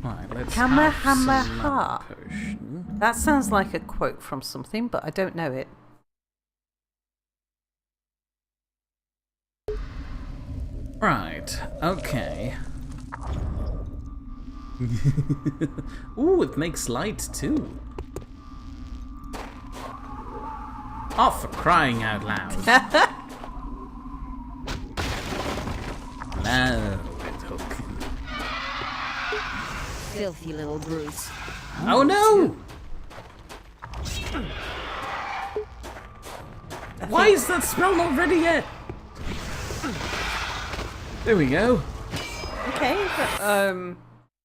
Right, let's Kamehameha. have some mana potion. That sounds like a quote from something, but I don't know it. Right, okay. Ooh, it makes light too. Oh, for crying out loud. No, it's hooking. Filthy little brutes. Oh no! Why is that smell not ready yet? There we go. Okay, but,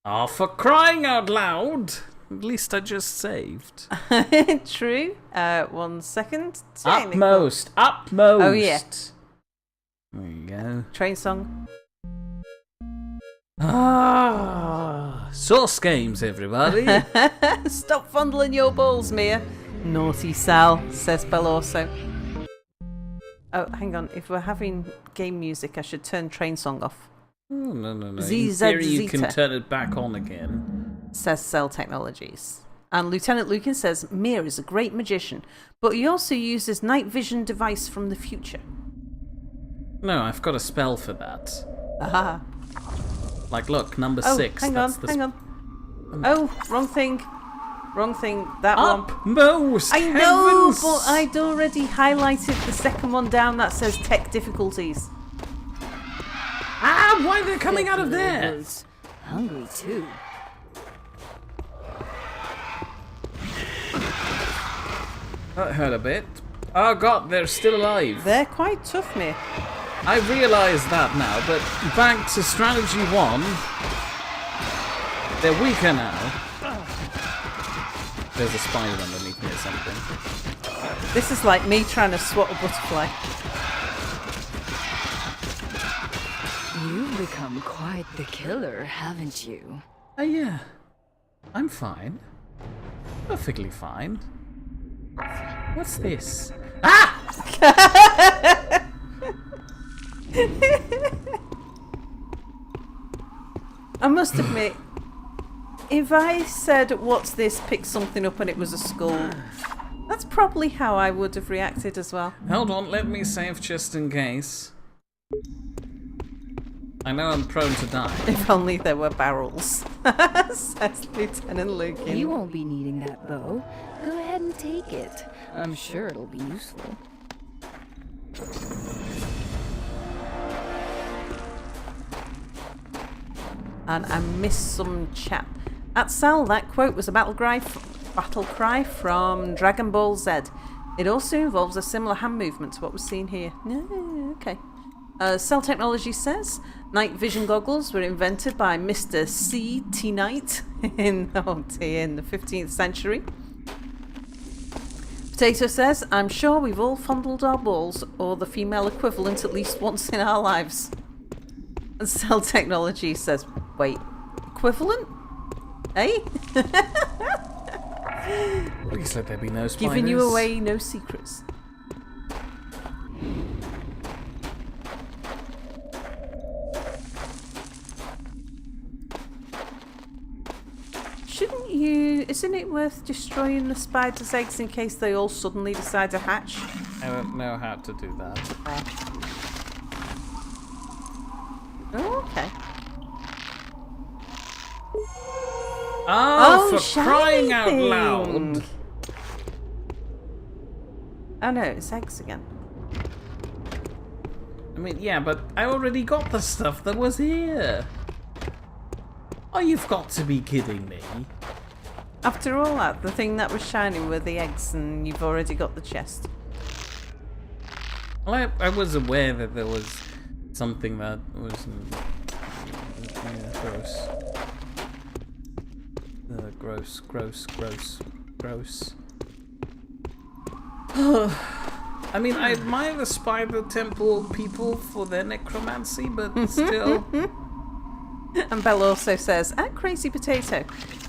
Oh, for crying out loud! At least I just saved. True. 1 second. Upmost! Upmost! Oh, yeah. There you go. Train song. Ah, Source Games, everybody. Stop fondling your balls, Mia. Naughty Sal, says Belorso. Oh, hang on. If we're having game music, I should turn train song off. Oh, no. In ZZ theory, you can Zeta. turn it back on again. Says Cell Technologies. And Lieutenant Lucan says Mia is a great magician, but he also uses night vision device from the future. No, I've got a spell for that. Aha. Like, look, number 6. Hang that's on. Oh, wrong thing. Wrong thing. That one. Upmost! I know, Heavens! but I'd already highlighted the second one down that says tech difficulties. Ah, why they're coming out of there? Hungry too. That hurt a bit. Oh god, they're still alive. They're quite tough, Mia. I realise that now, but back to strategy 1. They're weaker now. There's a spider underneath me or something. This is like me trying to swat a butterfly. You've become quite the killer, haven't you? Oh yeah. I'm fine. Perfectly fine. What's this? Ah! I must admit, if I said, what's this, pick something up and it was a skull, that's probably how I would have reacted as well. Hold on, let me save just in case. I know I'm prone to die. If only there were barrels, says Lieutenant Lucan. You won't be needing that bow. Go ahead and take it. I'm sure it'll be useful. And I missed some chat. At Sal, that quote was a battle cry from Dragon Ball Z. It also involves a similar hand movement to what was seen here. Okay. Cell Technology says night vision goggles were invented by Mr. C. T. Knight in the 15th century. Potato says, I'm sure we've all fondled our balls or the female equivalent at least once in our lives. And Cell Technology says, wait, equivalent? Eh? Please let there be no spoilers. Giving you away no secrets. Shouldn't you... Isn't it worth destroying the spider's eggs in case they all suddenly decide to hatch? I don't know how to do that. Oh, okay. Oh, for shiny crying out thing. loud! Oh no, it's eggs again. I mean, yeah, but I already got the stuff that was here. Oh, you've got to be kidding me. After all that, the thing that was shining were the eggs and you've already got the chest. Well, I was aware that there was something that was gross. Gross. I mean, I admire the Spider Temple people for their necromancy, but still. And Belle also says, at Crazy Potato,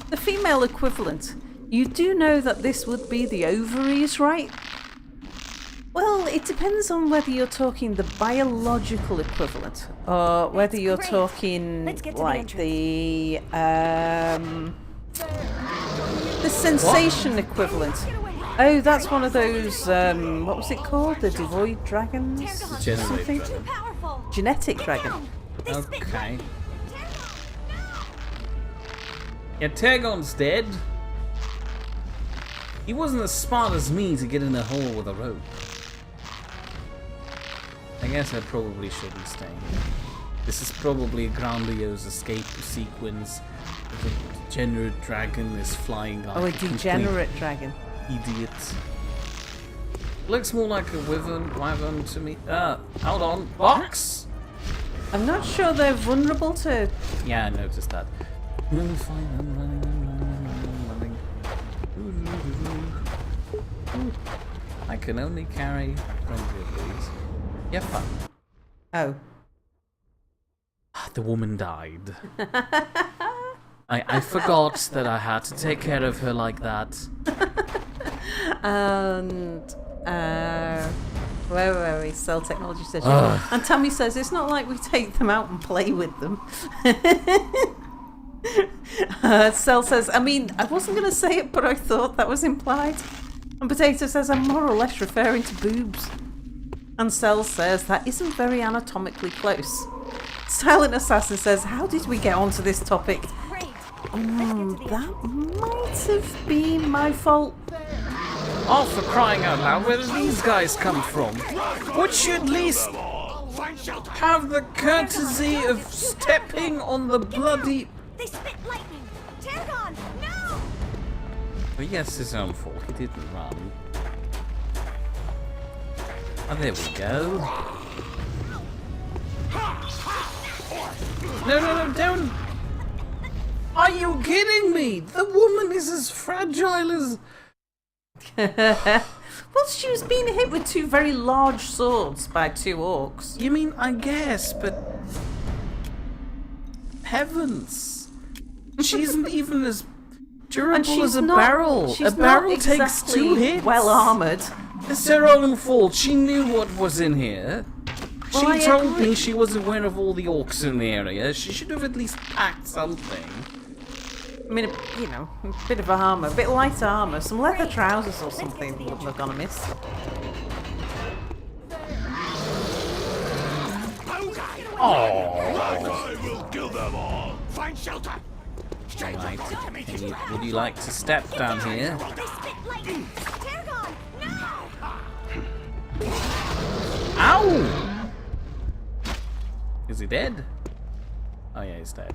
the female equivalent, you do know that this would be the ovaries, right? Well, it depends on whether you're talking the biological equivalent or whether you're talking like the sensation equivalent. Oh, that's one of those, what was it called? The devoid dragons? Something? Genetic dragon. Okay. Yeah, Tergon's dead. He wasn't as smart as me to get in a hole with a rope. I guess I probably shouldn't stay here. This is probably a grandiose escape sequence. The degenerate dragon is flying like a degenerate dragon. Idiot. Looks more like a wyvern to me. Hold on. Box? I'm not sure they're vulnerable to... Yeah, I noticed that. I'm running. I can only carry 20 of these. Yeah, fun. Oh. The woman died. I forgot that I had to take care of her like that. And where were we? Cell technology says, and Tammy says it's not like we take them out and play with them. Cell says, I mean, I wasn't going to say it, but I thought that was implied. And Potato says, I'm more or less referring to boobs. And Cell says, that isn't very anatomically close. Silent Assassin says, how did we get onto this topic? That might have been my fault. Oh, for crying out loud, where did these guys come from? Would you at least have the courtesy of stepping on the bloody... They spit lightning! Targon, no! Well, yes, his own fault. He didn't run. Oh, there we go. No, don't! Are you kidding me? The woman is as fragile as... Well, she was being hit with 2 very large swords by 2 orcs. You mean, I guess, but... Heavens! She isn't even as durable as a barrel. A barrel takes 2 hits. Well armoured. It's her own fault. She knew what was in here. Well, she told me she was aware of all the orcs in the area. She should have at least packed something. I mean, you know, a bit of armour, a bit light armour, some leather trousers or something wouldn't have gone amiss. Oh! I will kill them all. Find shelter. Right. Would you like to step down here? Ow! Is he dead? Oh yeah, he's dead.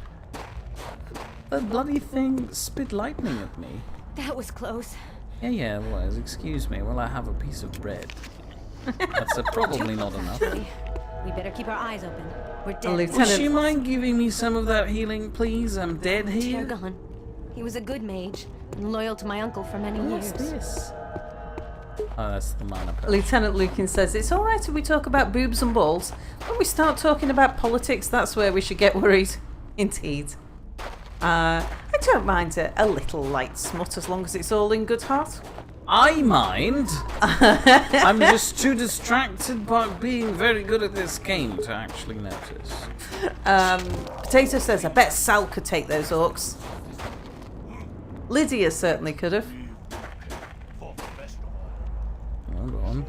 The bloody thing spit lightning at me. That was close. Yeah, it was. Excuse me. Well, I have a piece of bread. That's probably not enough. We better keep our eyes open. We're dead. Would you mind giving me some of that healing, please? I'm dead here. Targon. He was a good mage and loyal to my uncle for many years. What's this? Oh, that's the mana potion. Lieutenant Lucan says, it's alright if we talk about boobs and balls. When we start talking about politics, that's where we should get worried. Indeed. I don't mind a little light smut as long as it's all in good heart. I mind. I'm just too distracted by being very good at this game to actually notice. Potato says, I bet Sal could take those orcs. Lydia certainly could have. Hold on.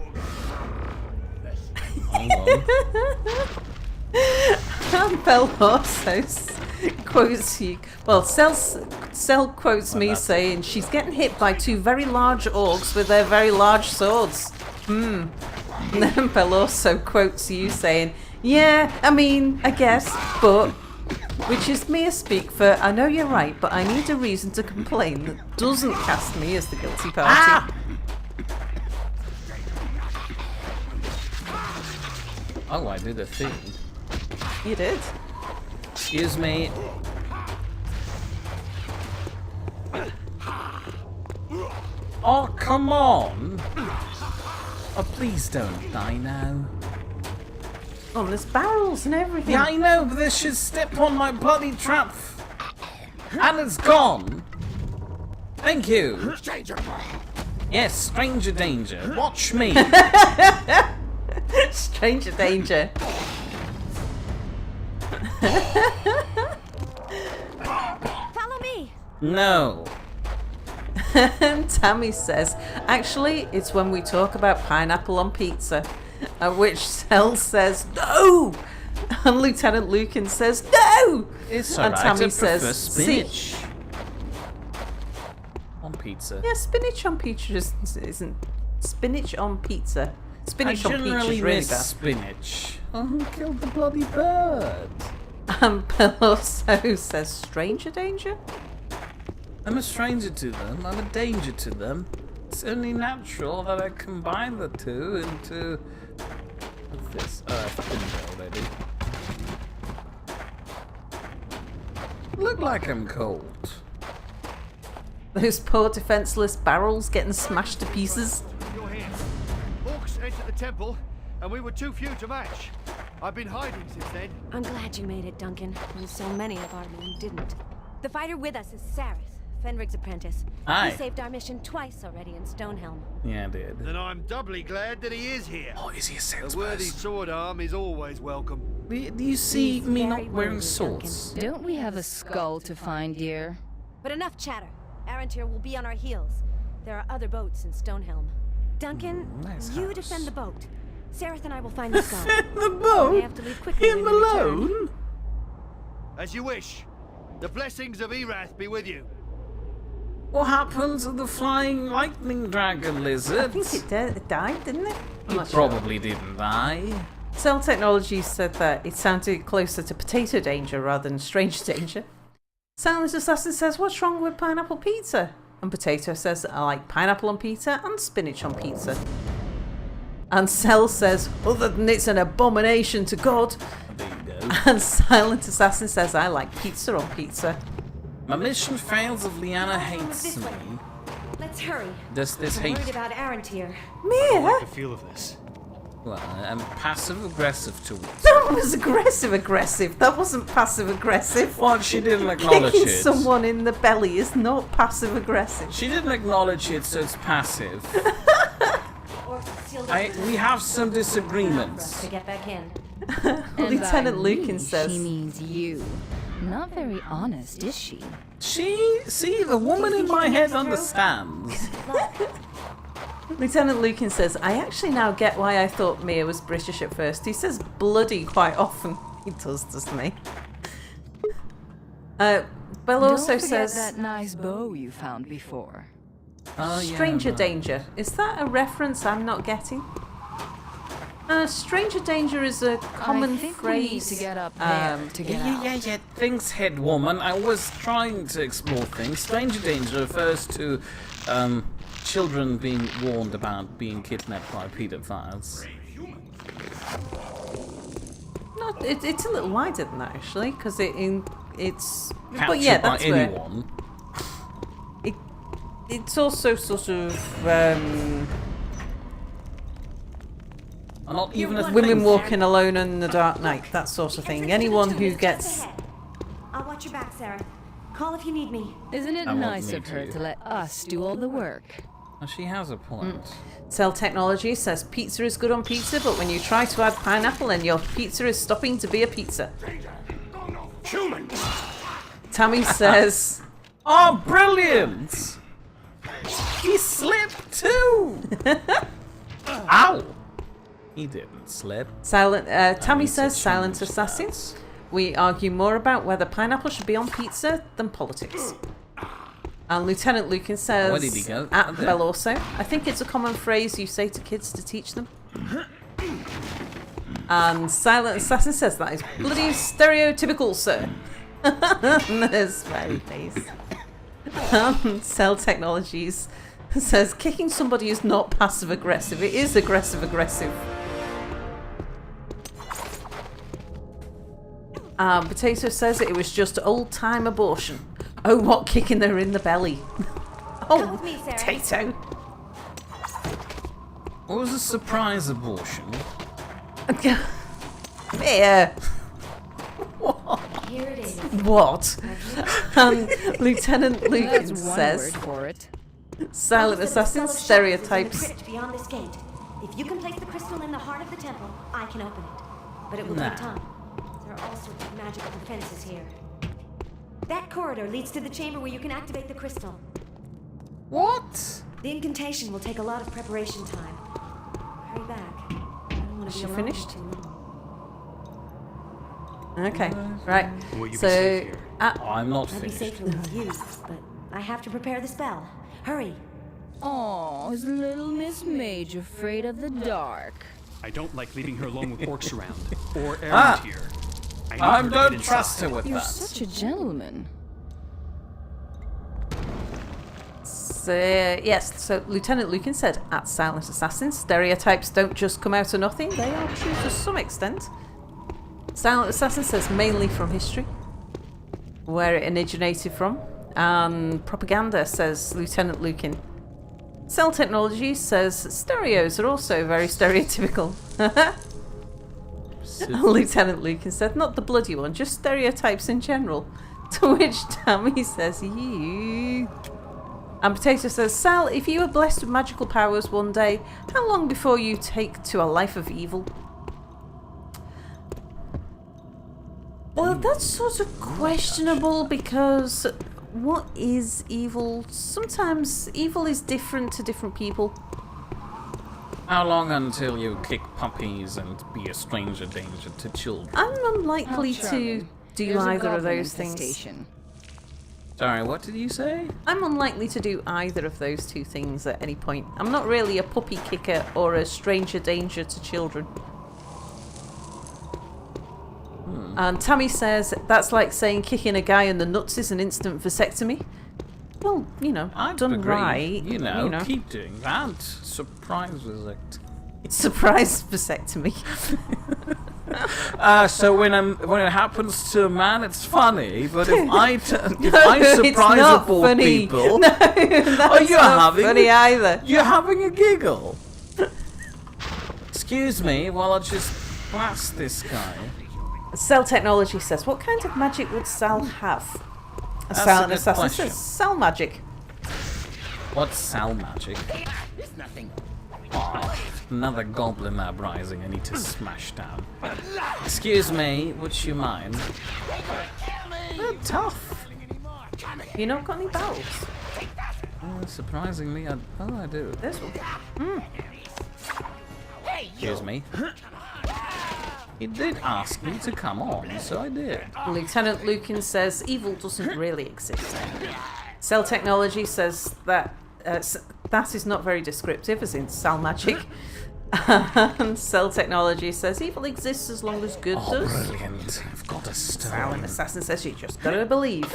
Hold on. Bell also quotes you. Well, Cell quotes me saying she's getting hit by 2 very large orcs with their very large swords. And then Bell also quotes you saying, yeah, I mean, I guess, but... Which is mere speak for, I know you're right, but I need a reason to complain that doesn't cast me as the guilty party. Oh, I did a thing. You did. Excuse me. Oh, come on! Oh, please don't die now. Oh, there's barrels and everything. Yeah, I know, but this should step on my bloody trap. And it's gone. Thank you. Stranger. Yes, stranger danger. Watch me. Stranger danger. Follow me. No. And Tammy says, actually, it's when we talk about pineapple on pizza. At which Cell says, no! And Lieutenant Lucan says, no! It's and alright, Tammy I prefer says, spinach. On pizza. Yeah, spinach on pizza isn't... Spinach on pizza Spinach I on peach generally is really miss bad. spinach. Oh, who killed the bloody bird? Peloso says stranger danger? I'm a stranger to them. I'm a danger to them. It's only natural that I combine the two into this. I've been there already. Look like I'm cold. Those poor defenseless barrels getting smashed to pieces. Your hands. Orcs entered the temple, and we were too few to match. I've been hiding since then. I'm glad you made it, Duncan, when so many of our men didn't. The fighter with us is Sareth, Fenrig's apprentice. Aye. He saved our mission twice already in Stonehelm. Yeah, I did. Then I'm doubly glad that he is here. Oh, is he a A salesperson? worthy sword arm is always welcome. Do you see He's me very not wearing worthy, swords? Don't we have a skull to find, dear? But enough chatter. Arantir will be on our heels. There are other boats in Stonehelm. Duncan, Nice you house. defend the boat. Sareth and I will find the skull. The We boat? have to leave quickly Him when we return. alone? As you wish. The blessings of Erath be with you. What happened to the flying lightning dragon I lizard? think it died, didn't it? I'm He not sure. probably didn't die. Cell Technologies said that it sounded closer to potato danger rather than strange danger. Silent Assassin says, what's wrong with pineapple pizza? And Potato says, I like pineapple on pizza and spinach on pizza. And Cell says, other than it's an abomination to God. There you go. And Silent Assassin says, I like pizza on pizza. My mission fails if Liana hates this me. way. Let's hurry. Does this I'm hate? worried about Arantir. Mia? The feel of this. Well, I'm passive aggressive towards. That was aggressive. That wasn't passive aggressive. What? She didn't acknowledge Kicking it. someone in the belly is not passive aggressive. She didn't acknowledge it, so it's passive. Sealed up We have some disagreements. to get back in. And Lieutenant by Lucan we, says- She means you. Not very honest, is she? See, the woman in my head understands. Lieutenant Lucan says, I actually now get why I thought Mia was British at first. He says bloody quite often. He does, doesn't he? Bell also Don't forget says, that nice bow you found before. Oh, yeah, stranger right. danger. Is that a reference I'm not getting? Stranger danger is a common I think phrase. we need to get up there to get out. Yeah. Thanks, head woman. I was trying to explore things. Stranger danger refers to children being warned about being kidnapped by pedophiles. No, it's a little wider than that actually, because it's. Captured But yeah, by that's where anyone. it's also sort of Not even a women thing. walking alone in the dark night, that sort of thing. Anyone who gets. I'll watch your back, Sarah. Call if you need me. Isn't it I won't nice need of her to. to let us do all the work? Oh, she has a point. Cell Technology says pizza is good on pizza, but when you try to add pineapple, then your pizza is stopping to be a pizza. Human! Tammy says, Oh, brilliant! He slipped too! Ow! He didn't slip. Tammy He's says, a Silent change Assassin. that. We argue more about whether pineapple should be on pizza than politics. And Lieutenant Lucan says, Where did he go? at There. Bell also, I think it's a common phrase you say to kids to teach them. And Silent Assassin says, that is bloody stereotypical, sir. There's very face. Cell Technologies says, kicking somebody is not passive aggressive, it is aggressive aggressive. Potato says it was just old time abortion. Oh, what, kicking her in the belly? Come with me, Sarah. Potato. What was a surprise abortion? Here. Here it is. What? Lieutenant Lucan That's one says, word for it. Silent Assassin stereotypes. The crypt beyond this gate. If you can place the crystal in the heart of the temple, I can open it. But it will Nah. take time. There are all sorts of magical defenses here. That corridor leads to the chamber where you can activate the crystal. What? The incantation will take a lot of preparation time. Hurry back. I don't want to Is be she alone finished? too long. Okay, right. Will you be So, safe here? I'm not I'd be finished. safer with you, but I have to prepare the spell. Hurry. Oh, is little Miss Mage afraid of the dark? I don't like leaving her alone with orcs around, or errand Ah! here. I don't trust her with You're that. such a gentleman. So, yes, so Lieutenant Lucan said, at Silent Assassins, stereotypes don't just come out of nothing, they are true to some extent. Silent Assassin says mainly from history, where it originated from. And Propaganda says Lieutenant Lucan. Cell Technology says stereos are also very stereotypical. Lieutenant Lucan said, not the bloody one, just stereotypes in general. To which Tammy says, you. And Potato says, Sal, if you were blessed with magical powers one day, how long before you take to a life of evil? Well, that's sort of questionable because what is evil? Sometimes evil is different to different people. How long until you kick puppies and be a stranger danger to children? I'm unlikely to do either of those things. Sorry, what did you say? I'm unlikely to do either of those two things at any point. I'm not really a puppy kicker or a stranger danger to children. And Tammy says, that's like saying kicking a guy in the nuts is an instant vasectomy. Well, you know, I'd done agree. right. You know, keep doing that. Surprise visit. Surprise vasectomy. So when it happens to a man, it's funny. But if I it's surprise not aboard funny. people, No, that's you're not having funny either. You're having a giggle. Excuse me, while I just blast this guy. Cell Technology says, what kind of magic would Sal have? That's Silent a good Assassin question. says, Sal magic. What's Sal magic? It's nothing. Oh, another goblin uprising I need to smash down. Excuse me, would you mind? They're tough. You not got any bells? Surprisingly, I do. This one. Excuse me. He did ask me to come on, so I did. Lieutenant Lucan says evil doesn't really exist. Cell Technology says that that is not very descriptive, as in Sal magic. And Cell Technology says evil exists as long as good does. Brilliant. I've got a stone. Silent Assassin says you just gotta believe.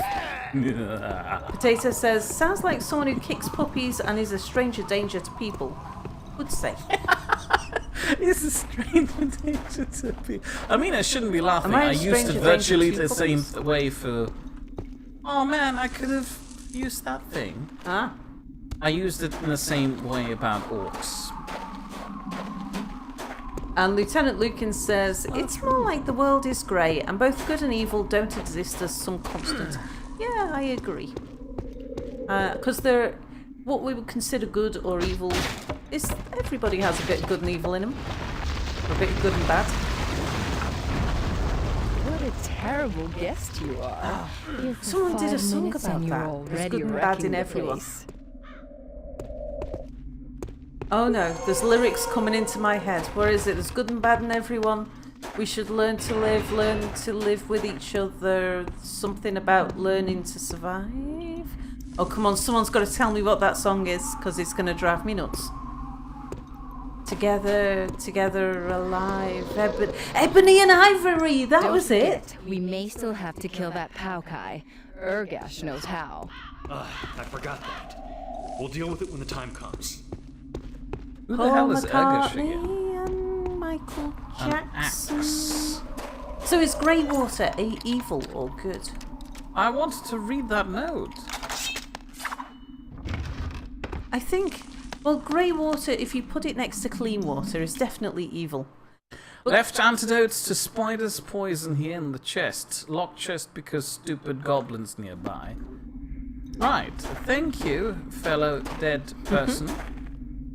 Potato says, sounds like someone who kicks puppies and is a stranger danger to people would say. It's a stranger danger to people. I mean, I shouldn't be laughing. Am I a I used stranger it virtually danger the to same puppies? way for... Oh man, I could have used that thing. Ah. I used it in the same way about orcs. And Lieutenant Lucan says, it's more like the world is grey and both good and evil don't exist as some constant. Yeah, I agree. Because they're what we would consider good or evil is everybody has a bit of good and evil in them. Or a bit of good and bad. What a terrible guest you are. Here for Someone did a 5 song minutes about and you're that. There's already good and bad wrecking in the everyone. place. Oh no, there's lyrics coming into my head. Where is it? There's good and bad in everyone. We should learn to live with each other. Something about learning to survive. Oh, come on, someone's got to tell me what that song is, because it's going to drive me nuts. Together, alive. Ebony and Ivory, that was it. We may still have to kill that Paukai. Urgash knows how. I forgot that. We'll deal with it when the time comes. Who the hell is Urgash McCartney again? and Michael An Jackson. axe. So is Greywater evil or good? I wanted to read that note. I think, well, grey water, if you put it next to clean water, is definitely evil. But Left antidotes to spider's poison here in the chest. Locked chest because stupid goblins nearby. Right, thank you, fellow dead person.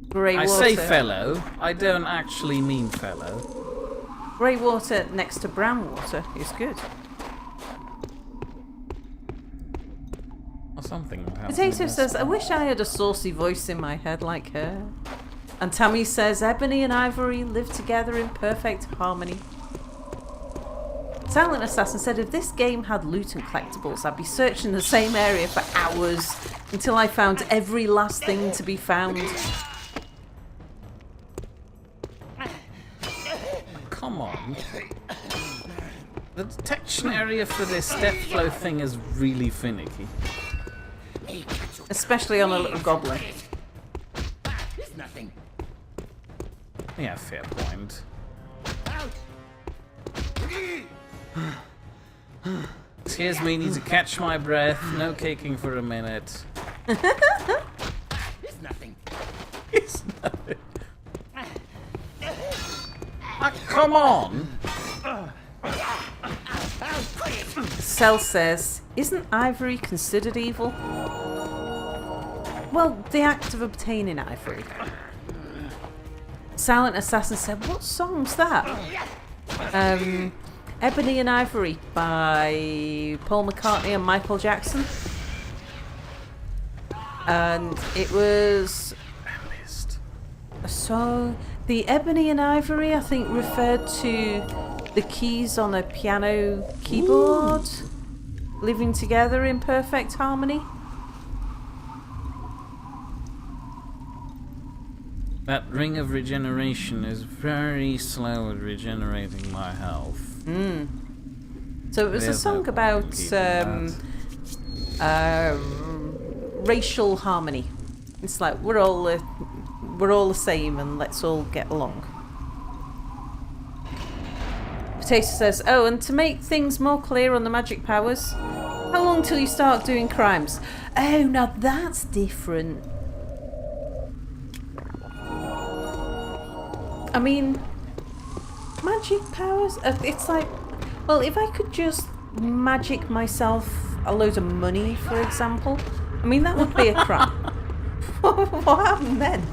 Grey I water. say fellow, I don't actually mean fellow. Grey water next to brown water is good. Or something. Potato says, I wish I had a saucy voice in my head like her. And Tammy says, Ebony and Ivory live together in perfect harmony. Silent Assassin said, if this game had loot and collectibles, I'd be searching the same area for hours until I found every last thing to be found. Come on. The detection area for this death flow thing is really finicky. Especially on a little goblin. Nothing. Yeah, fair point. Excuse me, need to catch my breath. No caking for a minute. It's nothing. It's nothing. Come on! Cell says, isn't ivory considered evil? Well, the act of obtaining ivory. Silent Assassin said, what song's that? Ebony and Ivory by Paul McCartney and Michael Jackson. And it was... So, the Ebony and Ivory, I think, referred to the keys on a piano keyboard living together in perfect harmony. That ring of regeneration is very slow at regenerating my health. So it was a song about racial harmony. It's like we're all the same and let's all get along. Potato says, oh, and to make things more clear on the magic powers, how long till you start doing crimes? Oh, now that's different. I mean, magic powers, it's like, well, if I could just magic myself a load of money, for example, I mean, that would be a crime. What happened then?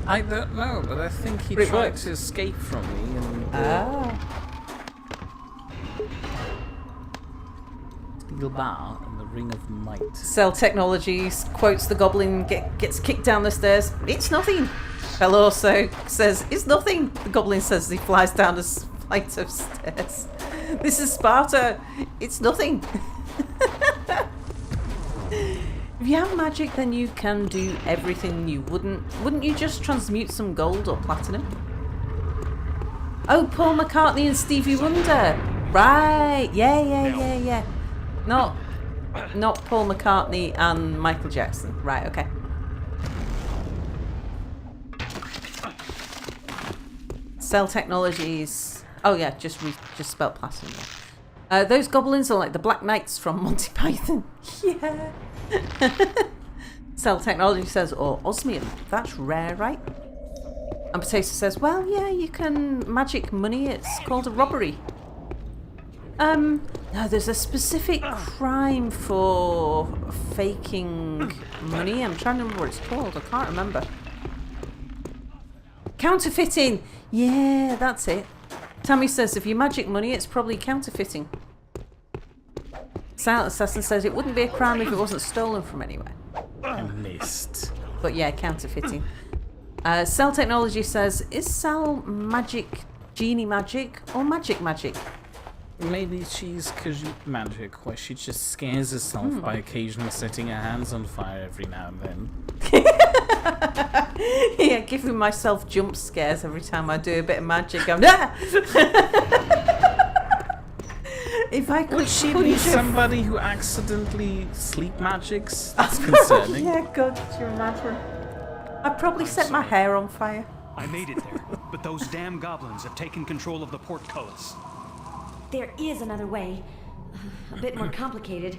I don't know, but I think he tried to escape from me and... Steel bar and the ring of might. Cell Technologies quotes the goblin, gets kicked down the stairs. It's nothing. Bell also says, it's nothing. The goblin says as he flies down a flight of stairs. This is Sparta. It's nothing. If you have magic, then you can do everything. You wouldn't you just transmute some gold or platinum? Oh, Paul McCartney and Stevie Wonder. Right. Yeah. Not Paul McCartney and Michael Jackson. Right, okay. Cell Technologies. Oh yeah, just spelled platinum. Those goblins are like the Black Knights from Monty Python. Yeah. Cell Technology says, or osmium. That's rare, right? And Potato says, well, yeah, you can magic money. It's called a robbery. No, there's a specific crime for faking money. I'm trying to remember what it's called. I can't remember. Counterfeiting. Yeah, that's it. Tammy says, if you magic money, it's probably counterfeiting. Silent Assassin says it wouldn't be a crime if it wasn't stolen from anywhere. I missed. But yeah, counterfeiting. Cell Technology says, is Cell magic genie magic or magic magic? Maybe she's Khajiit magic, where she just scares herself by occasionally setting her hands on fire every now and then. Yeah, giving myself jump scares every time I do a bit of magic. I'm If I could, would she be somebody who accidentally sleep magics? That's concerning. Yeah, God, could you imagine? I'd probably set my hair on fire. I made it there, but those damn goblins have taken control of the portcullis. There is another way. A bit more complicated.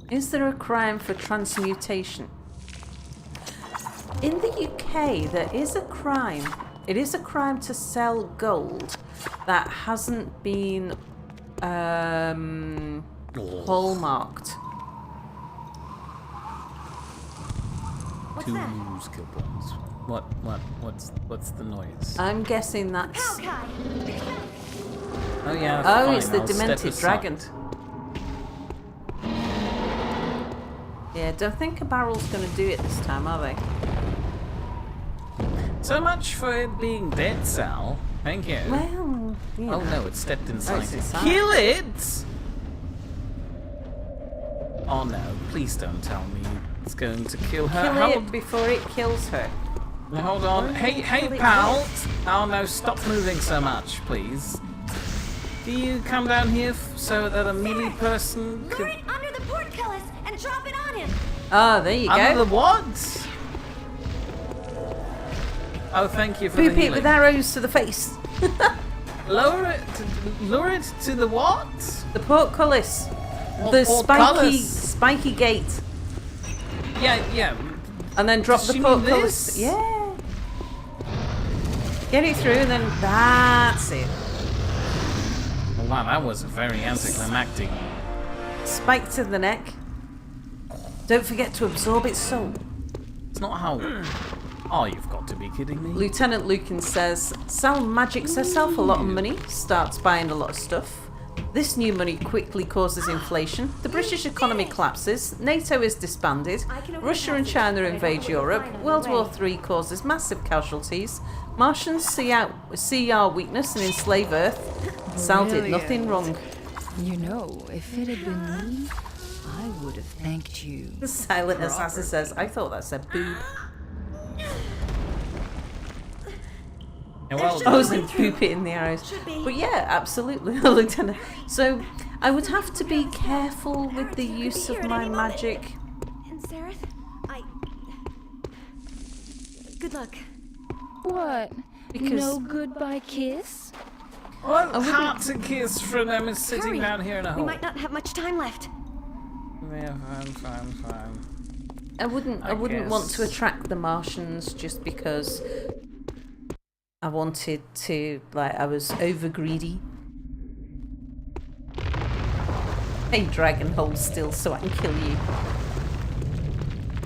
Is there a crime for transmutation? In the UK, there is a crime. It is a crime to sell gold that hasn't been hallmarked. What's that? Two skill points. What's the noise? I'm guessing that's... Oh yeah. Oh, fine, it's the I'll demented step dragon. aside. Yeah, don't think a barrel's going to do it this time, are they? So much for it being dead, Sal. Thank you. Well, Oh no, it stepped inside. it's inside. Kill it! Oh no, please don't tell me it's going to kill her. Kill it before it kills her. Hold on. Hey, pal! Oh no, stop moving so much, please. Do you come down here so that a melee person could... Lure it under the portcullis and drop it on him. Ah, there you go. Under the what? Oh, thank you for Boop the it healing. with arrows to the face. Lure it to the what? The portcullis. What The portcullis? spiky gate. Yeah. And then drop Does the she mean portcullis. this? Yeah. Get it through and then that's it. Oh, wow, that was very anticlimactic. Spike to the neck. Don't forget to absorb its soul. It's not how... Oh, you've got to be kidding me. Lieutenant Lucan says, Sal magics herself a lot of money, starts buying a lot of stuff. This new money quickly causes inflation. The British economy collapses. NATO is disbanded. Russia and China invade Europe. World War III causes massive casualties. Martians see our weakness and enslave Earth. Sal did nothing wrong. You know, if it had been me, I would have thanked you. The silent assassin says, I thought that said boob. Well, I was like, poop it in the arrows. But yeah, absolutely, Lieutenant. So I would have to be careful with the use of my magic. And Sarah, good luck. What? Because No goodbye kiss? Well, heart to kiss from them is sitting Hurry. down here in a We hole. might not have much time left. Yeah, fine. I wouldn't want to attract the Martians just because I wanted to, like, I was over greedy. Hey, dragon, hold still so I can kill you.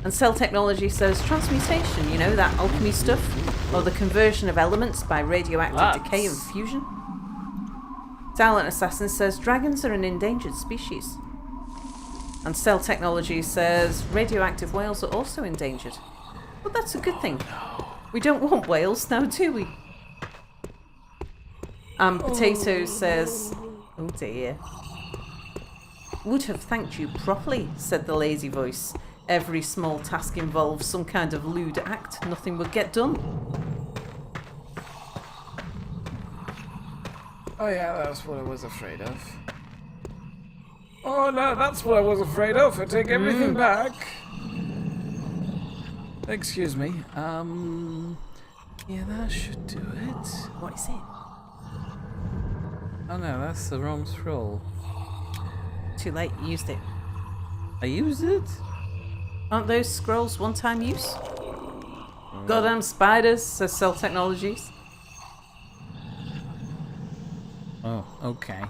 And Cell Technology says transmutation, you know, that alchemy stuff, or the conversion of elements by radioactive decay and fusion. Silent Assassin says dragons are an endangered species. And Cell Technology says radioactive whales are also endangered. But that's a good thing. We don't want whales now, do we? Potato says, oh dear. Would have thanked you properly, said the lazy voice. Every small task involves some kind of lewd act. Nothing would get done. Oh yeah, that's what I was afraid of. Oh no, that's what I was afraid of. I take everything back. Excuse me. Yeah, that should do it. What is it? Oh no, that's the wrong scroll. Too late, you used it. I used it? Aren't those scrolls one-time use? Goddamn spiders, says Cell Technologies. Oh, okay.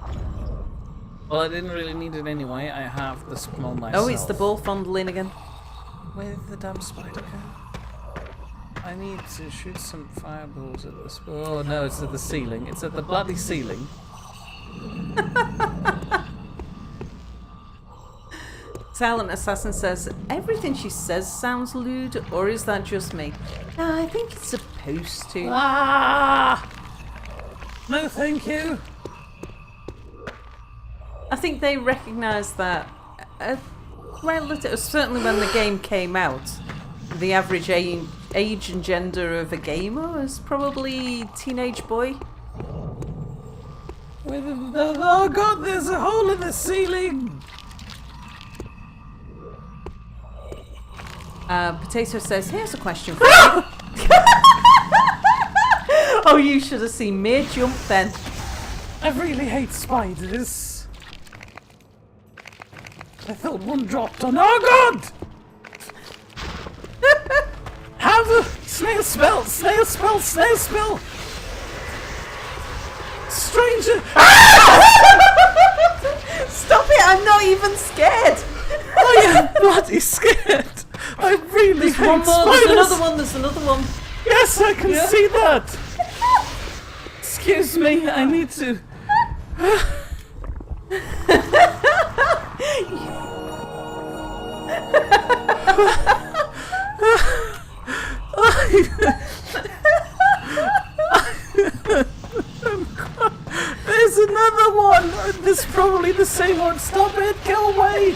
Well, I didn't really need it anyway. I have the scroll myself. Oh, it's the ball fondling again. Where'd the damn spider go? I need to shoot some fireballs at this. Oh no, it's at the ceiling. It's at the bloody ceiling. Silent Assassin says, everything she says sounds lewd, or is that just me? No, I think it's supposed to. Ah! No, thank you. I think they recognise that, certainly when the game came out, the average age and gender of a gamer is probably teenage boy. Oh god, there's a hole in the ceiling! Potato says, here's a question for you. Oh, you should have seen me jump then. I really hate spiders. I thought one dropped on. Oh god! Have a snail spell! Snail spell! Snail spell! Stranger! Stop it! I'm not even scared. I am bloody scared. I really hate one more. spiders. There's another one. Yes, I can see that. Excuse me, I need to. another one! This is probably the same one. Stop it! Go away!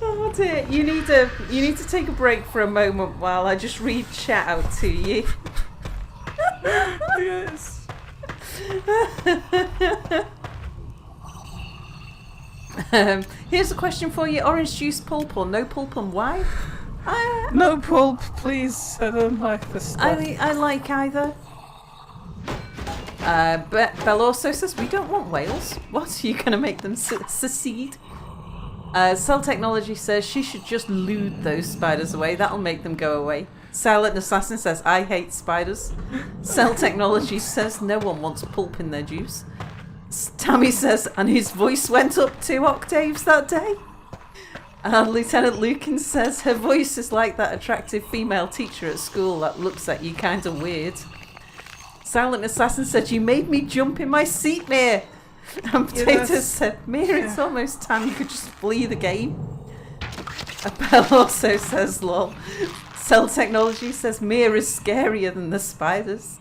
Oh dear, you need to take a break for a moment while I just read chat out to you. Yes. Here's a question for you: orange juice pulp or no pulp, and why? No pulp, please. I don't like this stuff. I like either. But Belle also says we don't want whales. What? Are you going to make them secede? Cell Technology says she should just lewd those spiders away. That'll make them go away. Silent Assassin says I hate spiders. Cell Technology says no one wants pulp in their juice. Tammy says, and his voice went up 2 octaves that day. Lieutenant Lukin says her voice is like that attractive female teacher at school that looks at you kind of weird. Silent Assassin said, you made me jump in my seat, Mir. And Potatoes said, Mir, it's almost time you could just flee the game. Belle also says, lol. Cell Technology says, Mir is scarier than the spiders.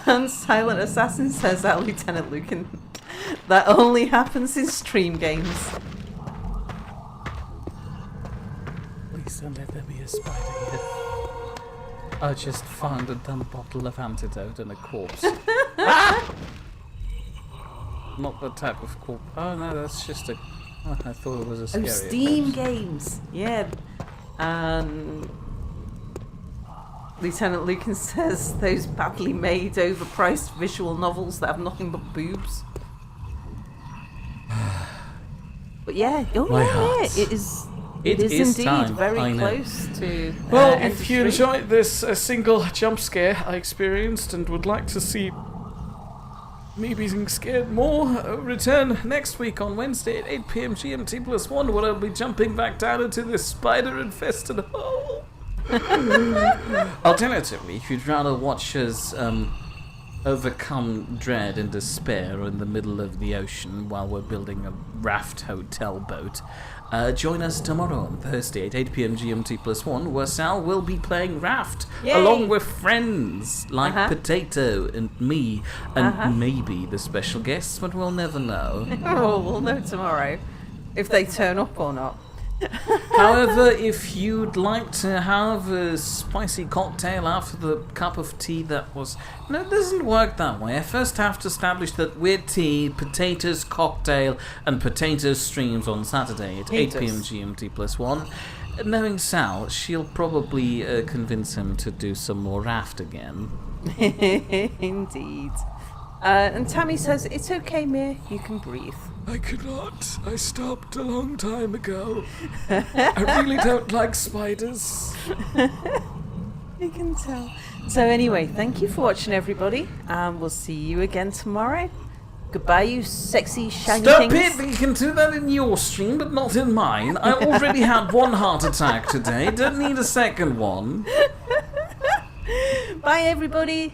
And Silent Assassin says, Lieutenant Lukin, that only happens in stream games. Please don't let there be a spider here. I just found a dumb bottle of antidote and a corpse. Ah! Not the type of corpse. Oh no, that's just a... Oh, I thought it was a scary Steam corpse. games. Yeah. Lieutenant Lucan says those badly made, overpriced visual novels that have nothing but boobs. But yeah, it is. It is indeed time, very close to. Well, if you enjoyed this single jump scare I experienced and would like to see me being scared more, return next week on Wednesday at 8 PM GMT+1, where I'll be jumping back down into this spider-infested hole. Alternatively, if you'd rather watch us overcome dread and despair in the middle of the ocean while we're building a raft hotel boat, join us tomorrow on Thursday at 8 PM GMT+1, where Sal will be playing Raft. Yay! Along with friends like Potato and me, and maybe the special guests, but we'll never know. Oh, we'll know tomorrow if they turn up or not. However, if you'd like to have a spicy cocktail after the cup of tea that was... No, it doesn't work that way. I first have to establish that we're tea, Potatoes cocktail, and Potatoes streams on Saturday at 8 PM GMT+1. Knowing Sal, she'll probably convince him to do some more Raft again. Indeed. And Tammy says, it's okay, Mir, you can breathe. I cannot. I stopped a long time ago. I really don't like spiders. You can tell. So anyway, thank you for watching, everybody. And we'll see you again tomorrow. Goodbye, you sexy, shiny things. Stop it! You can do that in your stream, but not in mine. I already had one heart attack today. Don't need a second one. Bye, everybody.